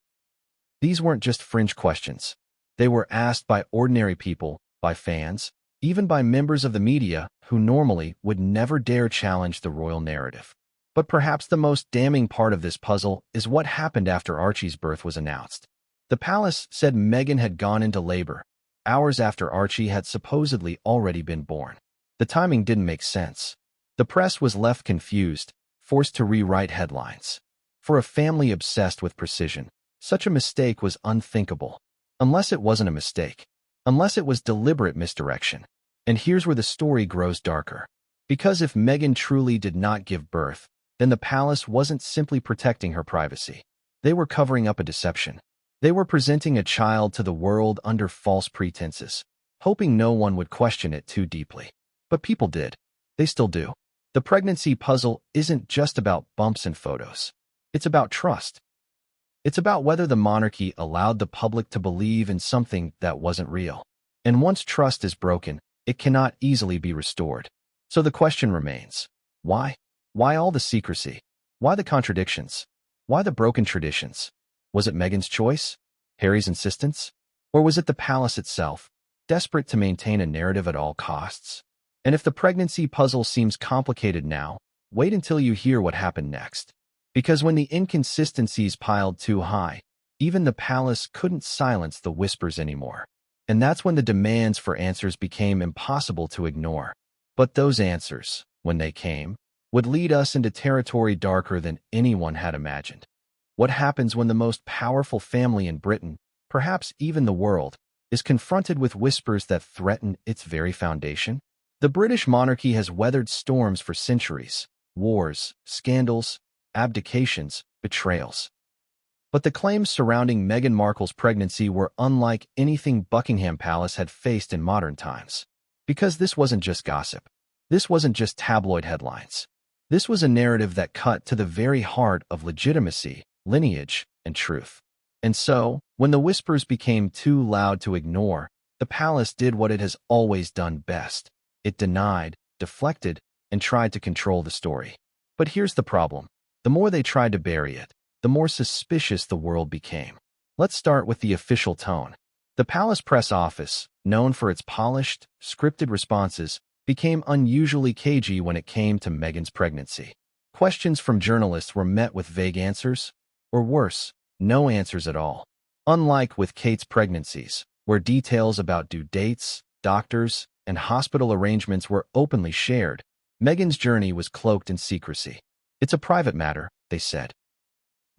These weren't just fringe questions. They were asked by ordinary people, by fans, even by members of the media who normally would never dare challenge the royal narrative. But perhaps the most damning part of this puzzle is what happened after Archie's birth was announced. The palace said Meghan had gone into labor, hours after Archie had supposedly already been born. The timing didn't make sense. The press was left confused, forced to rewrite headlines. For a family obsessed with precision, such a mistake was unthinkable. Unless it wasn't a mistake. Unless it was deliberate misdirection. And here's where the story grows darker. Because if Meghan truly did not give birth, then the palace wasn't simply protecting her privacy. They were covering up a deception. They were presenting a child to the world under false pretenses, hoping no one would question it too deeply. But people did. They still do. The pregnancy puzzle isn't just about bumps and photos. It's about trust. It's about whether the monarchy allowed the public to believe in something that wasn't real. And once trust is broken, it cannot easily be restored. So the question remains, why? Why all the secrecy? Why the contradictions? Why the broken traditions? Was it Meghan's choice? Harry's insistence? Or was it the palace itself, desperate to maintain a narrative at all costs? And if the pregnancy puzzle seems complicated now, wait until you hear what happened next. Because when the inconsistencies piled too high, even the palace couldn't silence the whispers anymore. And that's when the demands for answers became impossible to ignore. But those answers, when they came, would lead us into territory darker than anyone had imagined. What happens when the most powerful family in Britain, perhaps even the world, is confronted with whispers that threaten its very foundation? The British monarchy has weathered storms for centuries: wars, scandals, abdications, betrayals. But the claims surrounding Meghan Markle's pregnancy were unlike anything Buckingham Palace had faced in modern times. Because this wasn't just gossip. This wasn't just tabloid headlines. This was a narrative that cut to the very heart of legitimacy, lineage, and truth. And so, when the whispers became too loud to ignore, the palace did what it has always done best. It denied, deflected, and tried to control the story. But here's the problem. The more they tried to bury it, the more suspicious the world became. Let's start with the official tone. The palace press office, known for its polished, scripted responses, became unusually cagey when it came to Meghan's pregnancy. Questions from journalists were met with vague answers, or worse, no answers at all. Unlike with Kate's pregnancies, where details about due dates, doctors, and hospital arrangements were openly shared, Meghan's journey was cloaked in secrecy. It's a private matter, they said.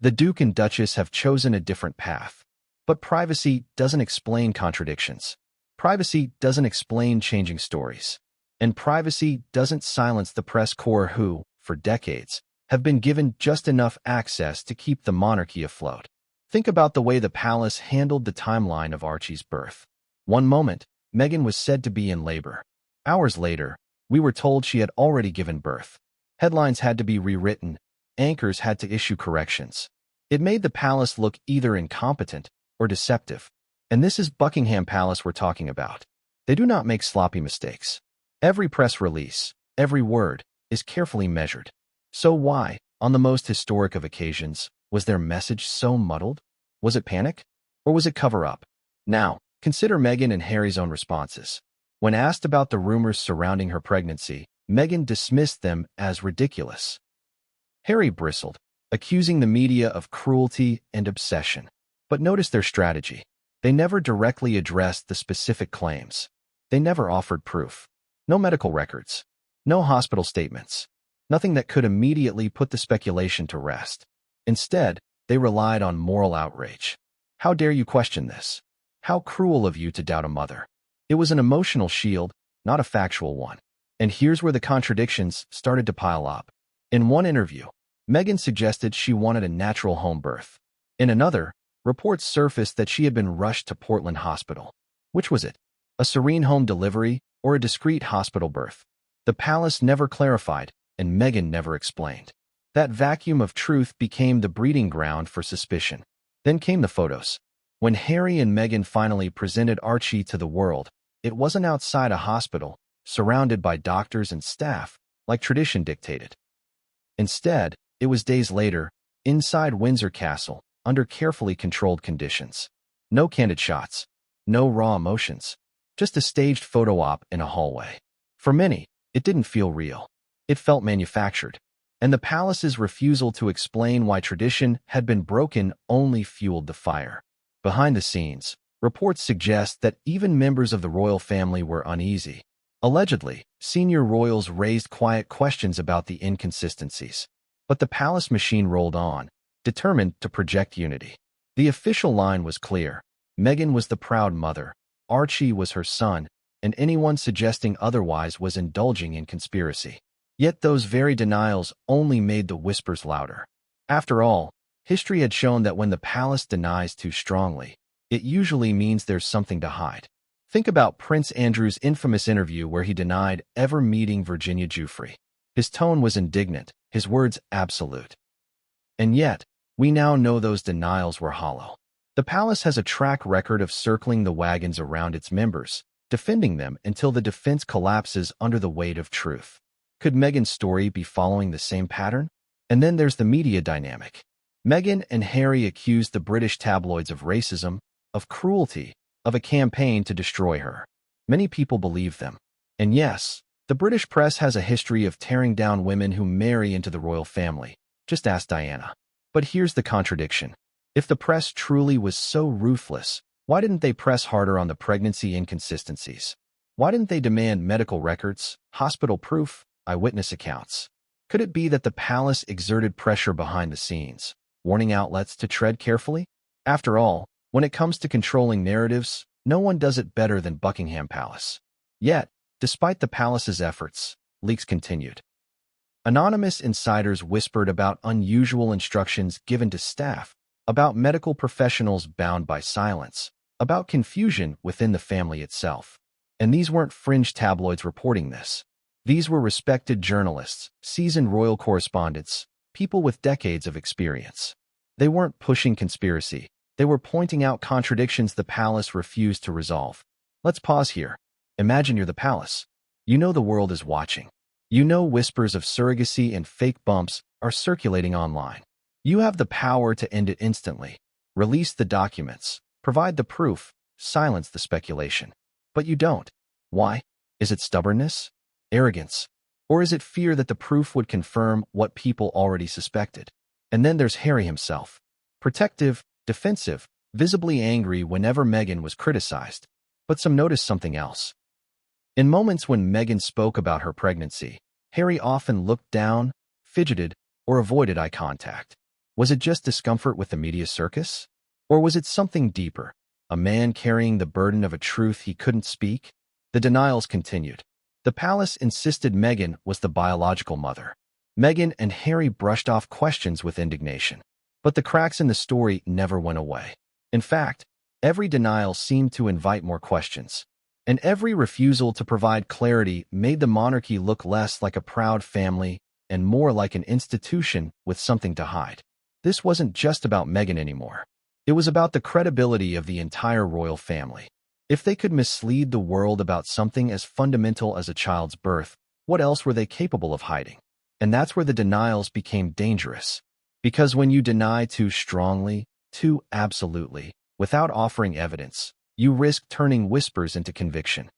The Duke and Duchess have chosen a different path. But privacy doesn't explain contradictions. Privacy doesn't explain changing stories. And privacy doesn't silence the press corps who, for decades, have been given just enough access to keep the monarchy afloat. Think about the way the palace handled the timeline of Archie's birth. One moment, Meghan was said to be in labor. Hours later, we were told she had already given birth. Headlines had to be rewritten. Anchors had to issue corrections. It made the palace look either incompetent or deceptive. And this is Buckingham Palace we're talking about. They do not make sloppy mistakes. Every press release, every word, is carefully measured. So why, on the most historic of occasions, was their message so muddled? Was it panic? Or was it cover-up? Now, consider Meghan and Harry's own responses. When asked about the rumors surrounding her pregnancy, Meghan dismissed them as ridiculous. Harry bristled, accusing the media of cruelty and obsession. But notice their strategy. They never directly addressed the specific claims. They never offered proof. No medical records. No hospital statements. Nothing that could immediately put the speculation to rest. Instead, they relied on moral outrage. How dare you question this? How cruel of you to doubt a mother. It was an emotional shield, not a factual one. And here's where the contradictions started to pile up. In one interview, Meghan suggested she wanted a natural home birth. In another, reports surfaced that she had been rushed to Portland Hospital. Which was it? A serene home delivery or a discreet hospital birth? The palace never clarified, and Meghan never explained. That vacuum of truth became the breeding ground for suspicion. Then came the photos. When Harry and Meghan finally presented Archie to the world, it wasn't outside a hospital, surrounded by doctors and staff, like tradition dictated. Instead, it was days later, inside Windsor Castle, under carefully controlled conditions. No candid shots. No raw emotions. Just a staged photo op in a hallway. For many, it didn't feel real. It felt manufactured. And the palace's refusal to explain why tradition had been broken only fueled the fire. Behind the scenes, reports suggest that even members of the royal family were uneasy. Allegedly, senior royals raised quiet questions about the inconsistencies. But the palace machine rolled on, determined to project unity. The official line was clear. Meghan was the proud mother, Archie was her son, and anyone suggesting otherwise was indulging in conspiracy. Yet those very denials only made the whispers louder. After all, history had shown that when the palace denies too strongly, it usually means there's something to hide. Think about Prince Andrew's infamous interview where he denied ever meeting Virginia Giuffre. His tone was indignant, his words absolute. And yet, we now know those denials were hollow. The palace has a track record of circling the wagons around its members, defending them until the defense collapses under the weight of truth. Could Meghan's story be following the same pattern? And then there's the media dynamic. Meghan and Harry accused the British tabloids of racism, of cruelty, of a campaign to destroy her. Many people believe them. And yes, the British press has a history of tearing down women who marry into the royal family. Just ask Diana. But here's the contradiction. If the press truly was so ruthless, why didn't they press harder on the pregnancy inconsistencies? Why didn't they demand medical records, hospital proof, eyewitness accounts? Could it be that the palace exerted pressure behind the scenes, warning outlets to tread carefully? After all, when it comes to controlling narratives, no one does it better than Buckingham Palace. Yet, despite the palace's efforts, leaks continued. Anonymous insiders whispered about unusual instructions given to staff, about medical professionals bound by silence, about confusion within the family itself. And these weren't fringe tabloids reporting this. These were respected journalists, seasoned royal correspondents, people with decades of experience. They weren't pushing conspiracy. They were pointing out contradictions the palace refused to resolve. Let's pause here. Imagine you're the palace. You know the world is watching. You know whispers of surrogacy and fake bumps are circulating online. You have the power to end it instantly. Release the documents. Provide the proof. Silence the speculation. But you don't. Why? Is it stubbornness? Arrogance? Or is it fear that the proof would confirm what people already suspected? And then there's Harry himself. Protective, defensive, visibly angry whenever Meghan was criticized. But some noticed something else. In moments when Meghan spoke about her pregnancy, Harry often looked down, fidgeted, or avoided eye contact. Was it just discomfort with the media circus? Or was it something deeper? A man carrying the burden of a truth he couldn't speak? The denials continued. The palace insisted Meghan was the biological mother. Meghan and Harry brushed off questions with indignation. But the cracks in the story never went away. In fact, every denial seemed to invite more questions. And every refusal to provide clarity made the monarchy look less like a proud family and more like an institution with something to hide. This wasn't just about Meghan anymore. It was about the credibility of the entire royal family. If they could mislead the world about something as fundamental as a child's birth, what else were they capable of hiding? And that's where the denials became dangerous. Because when you deny too strongly, too absolutely, without offering evidence, you risk turning whispers into conviction.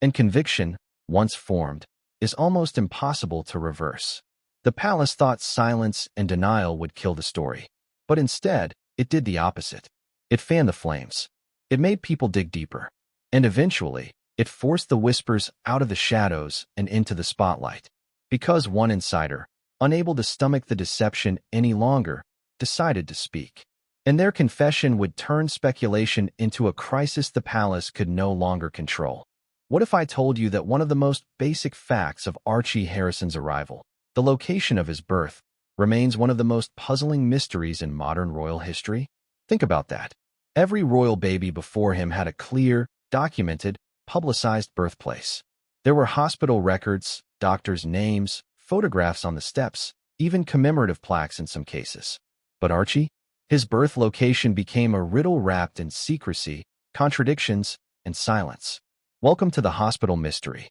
And conviction, once formed, is almost impossible to reverse. The palace thought silence and denial would kill the story. But instead, it did the opposite. It fanned the flames. It made people dig deeper. And eventually, it forced the whispers out of the shadows and into the spotlight. Because one insider, unable to stomach the deception any longer, decided to speak. And their confession would turn speculation into a crisis the palace could no longer control. What if I told you that one of the most basic facts of Archie Harrison's arrival, the location of his birth, remains one of the most puzzling mysteries in modern royal history? Think about that. Every royal baby before him had a clear, documented, publicized birthplace. There were hospital records, doctors' names, photographs on the steps, even commemorative plaques in some cases. But Archie? His birth location became a riddle wrapped in secrecy, contradictions, and silence. Welcome to the hospital mystery.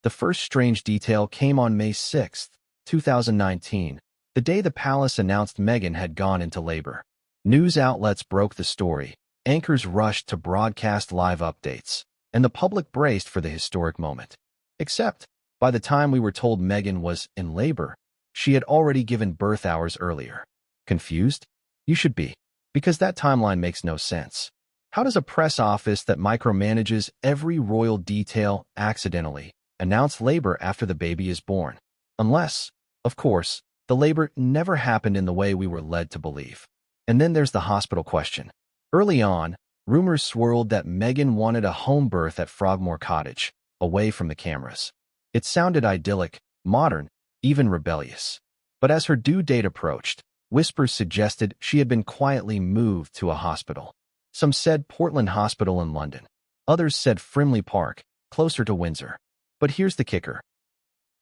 The first strange detail came on May 6, 2019, the day the palace announced Meghan had gone into labor. News outlets broke the story, anchors rushed to broadcast live updates, and the public braced for the historic moment. Except, by the time we were told Meghan was in labor, she had already given birth hours earlier. Confused? You should be, because that timeline makes no sense. How does a press office that micromanages every royal detail accidentally announce labor after the baby is born? Unless, of course, the labor never happened in the way we were led to believe. And then there's the hospital question. Early on, rumors swirled that Meghan wanted a home birth at Frogmore Cottage, away from the cameras. It sounded idyllic, modern, even rebellious. But as her due date approached, whispers suggested she had been quietly moved to a hospital. Some said Portland Hospital in London. Others said Frimley Park, closer to Windsor. But here's the kicker.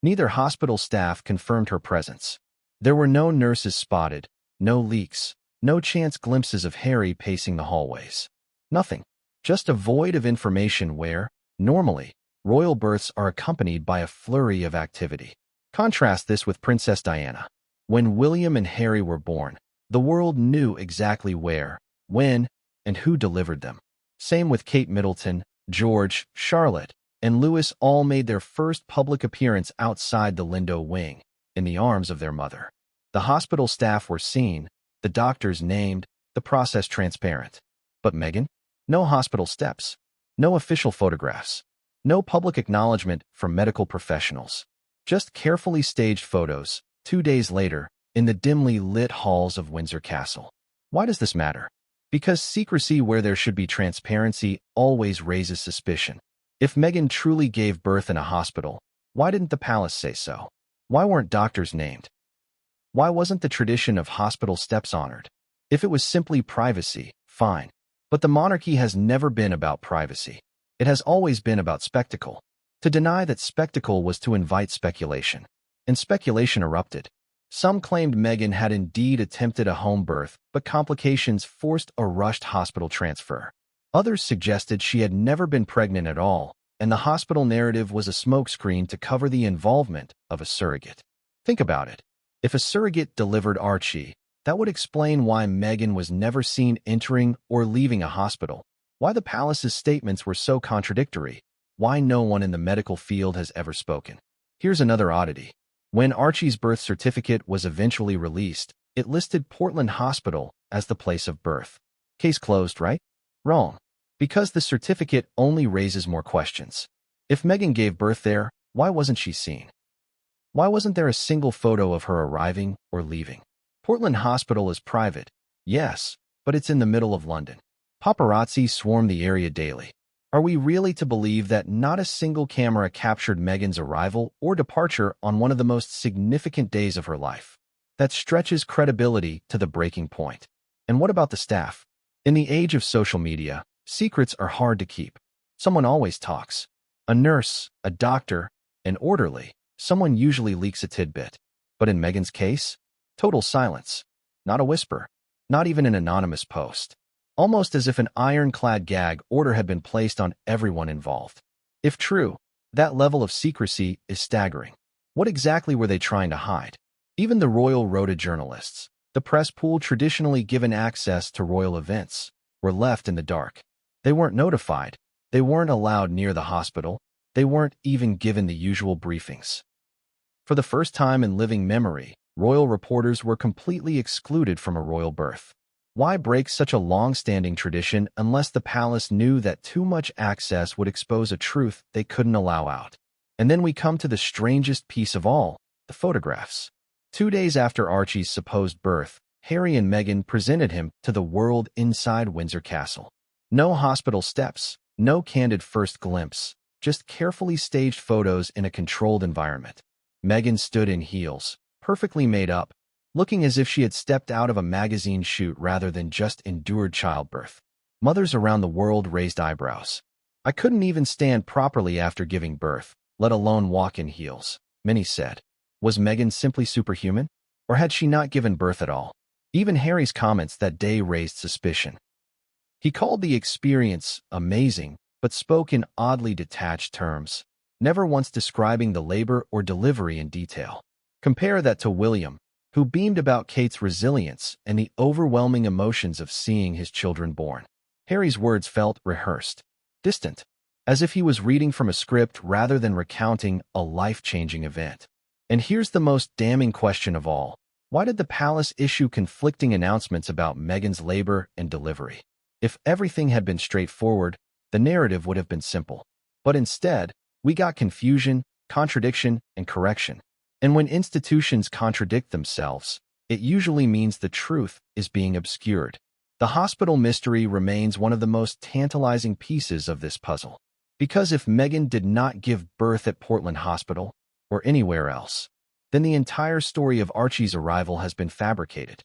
Neither hospital staff confirmed her presence. There were no nurses spotted, no leaks, no chance glimpses of Harry pacing the hallways. Nothing. Just a void of information where, normally, royal births are accompanied by a flurry of activity. Contrast this with Princess Diana. When William and Harry were born, the world knew exactly where, when, and who delivered them. Same with Kate Middleton, George, Charlotte, and Louis all made their first public appearance outside the Lindo wing, in the arms of their mother. The hospital staff were seen, the doctors named, the process transparent. But Meghan? No hospital steps. No official photographs. No public acknowledgement from medical professionals. Just carefully staged photos, 2 days later, in the dimly lit halls of Windsor Castle. Why does this matter? Because secrecy where there should be transparency always raises suspicion. If Meghan truly gave birth in a hospital, why didn't the palace say so? Why weren't doctors named? Why wasn't the tradition of hospital steps honored? If it was simply privacy, fine. But the monarchy has never been about privacy. It has always been about spectacle. To deny that spectacle was to invite speculation. And speculation erupted. Some claimed Meghan had indeed attempted a home birth, but complications forced a rushed hospital transfer. Others suggested she had never been pregnant at all, and the hospital narrative was a smokescreen to cover the involvement of a surrogate. Think about it. If a surrogate delivered Archie, that would explain why Meghan was never seen entering or leaving a hospital, why the palace's statements were so contradictory, why no one in the medical field has ever spoken. Here's another oddity. When Archie's birth certificate was eventually released, it listed Portland Hospital as the place of birth. Case closed, right? Wrong. Because the certificate only raises more questions. If Meghan gave birth there, why wasn't she seen? Why wasn't there a single photo of her arriving or leaving? Portland Hospital is private, yes, but it's in the middle of London. Paparazzi swarm the area daily. Are we really to believe that not a single camera captured Meghan's arrival or departure on one of the most significant days of her life? That stretches credibility to the breaking point. And what about the staff? In the age of social media, secrets are hard to keep. Someone always talks. A nurse, a doctor, an orderly. Someone usually leaks a tidbit. But in Meghan's case, total silence. Not a whisper. Not even an anonymous post. Almost as if an ironclad gag order had been placed on everyone involved. If true, that level of secrecy is staggering. What exactly were they trying to hide? Even the royal rota journalists, the press pool traditionally given access to royal events, were left in the dark. They weren't notified. They weren't allowed near the hospital. They weren't even given the usual briefings. For the first time in living memory, royal reporters were completely excluded from a royal birth. Why break such a long-standing tradition unless the palace knew that too much access would expose a truth they couldn't allow out? And then we come to the strangest piece of all, the photographs. 2 days after Archie's supposed birth, Harry and Meghan presented him to the world inside Windsor Castle. No hospital steps, no candid first glimpse, just carefully staged photos in a controlled environment. Meghan stood in heels, perfectly made up, looking as if she had stepped out of a magazine shoot rather than just endured childbirth. Mothers around the world raised eyebrows. I couldn't even stand properly after giving birth, let alone walk in heels, many said. Was Meghan simply superhuman? Or had she not given birth at all? Even Harry's comments that day raised suspicion. He called the experience amazing, but spoke in oddly detached terms, never once describing the labor or delivery in detail. Compare that to William, who beamed about Kate's resilience and the overwhelming emotions of seeing his children born. Harry's words felt rehearsed, distant, as if he was reading from a script rather than recounting a life-changing event. And here's the most damning question of all. Why did the palace issue conflicting announcements about Meghan's labor and delivery? If everything had been straightforward, the narrative would have been simple. But instead, we got confusion, contradiction, and correction. And when institutions contradict themselves, it usually means the truth is being obscured. The hospital mystery remains one of the most tantalizing pieces of this puzzle. Because if Meghan did not give birth at Portland Hospital, or anywhere else, then the entire story of Archie's arrival has been fabricated.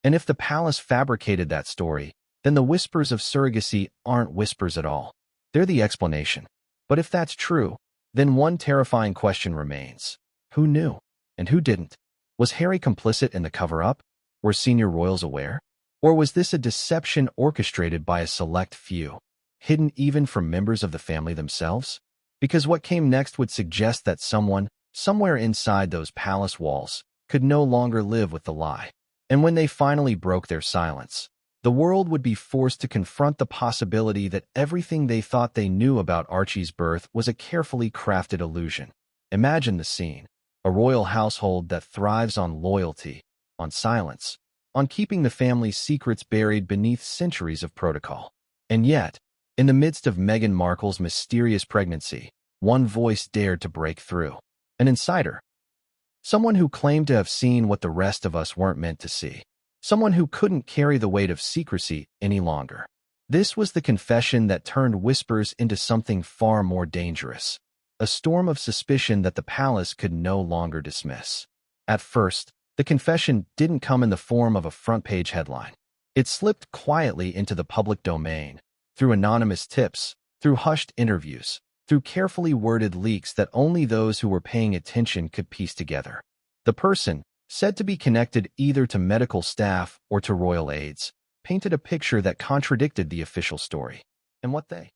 And if the palace fabricated that story, then the whispers of surrogacy aren't whispers at all. They're the explanation. But if that's true, then one terrifying question remains. Who knew? And who didn't? Was Harry complicit in the cover-up? Were senior royals aware? Or was this a deception orchestrated by a select few, hidden even from members of the family themselves? Because what came next would suggest that someone, somewhere inside those palace walls, could no longer live with the lie. And when they finally broke their silence, the world would be forced to confront the possibility that everything they thought they knew about Archie's birth was a carefully crafted illusion. Imagine the scene. A royal household that thrives on loyalty, on silence, on keeping the family's secrets buried beneath centuries of protocol. And yet, In the midst of Meghan Markle's mysterious pregnancy, one voice dared to break through. An insider. Someone who claimed to have seen what the rest of us weren't meant to see. Someone who couldn't carry the weight of secrecy any longer. This was the confession that turned whispers into something far more dangerous. A storm of suspicion that the palace could no longer dismiss. At first, the confession didn't come in the form of a front-page headline. It slipped quietly into the public domain, through anonymous tips, through hushed interviews, through carefully worded leaks that only those who were paying attention could piece together. The person, said to be connected either to medical staff or to royal aides, painted a picture that contradicted the official story. And what they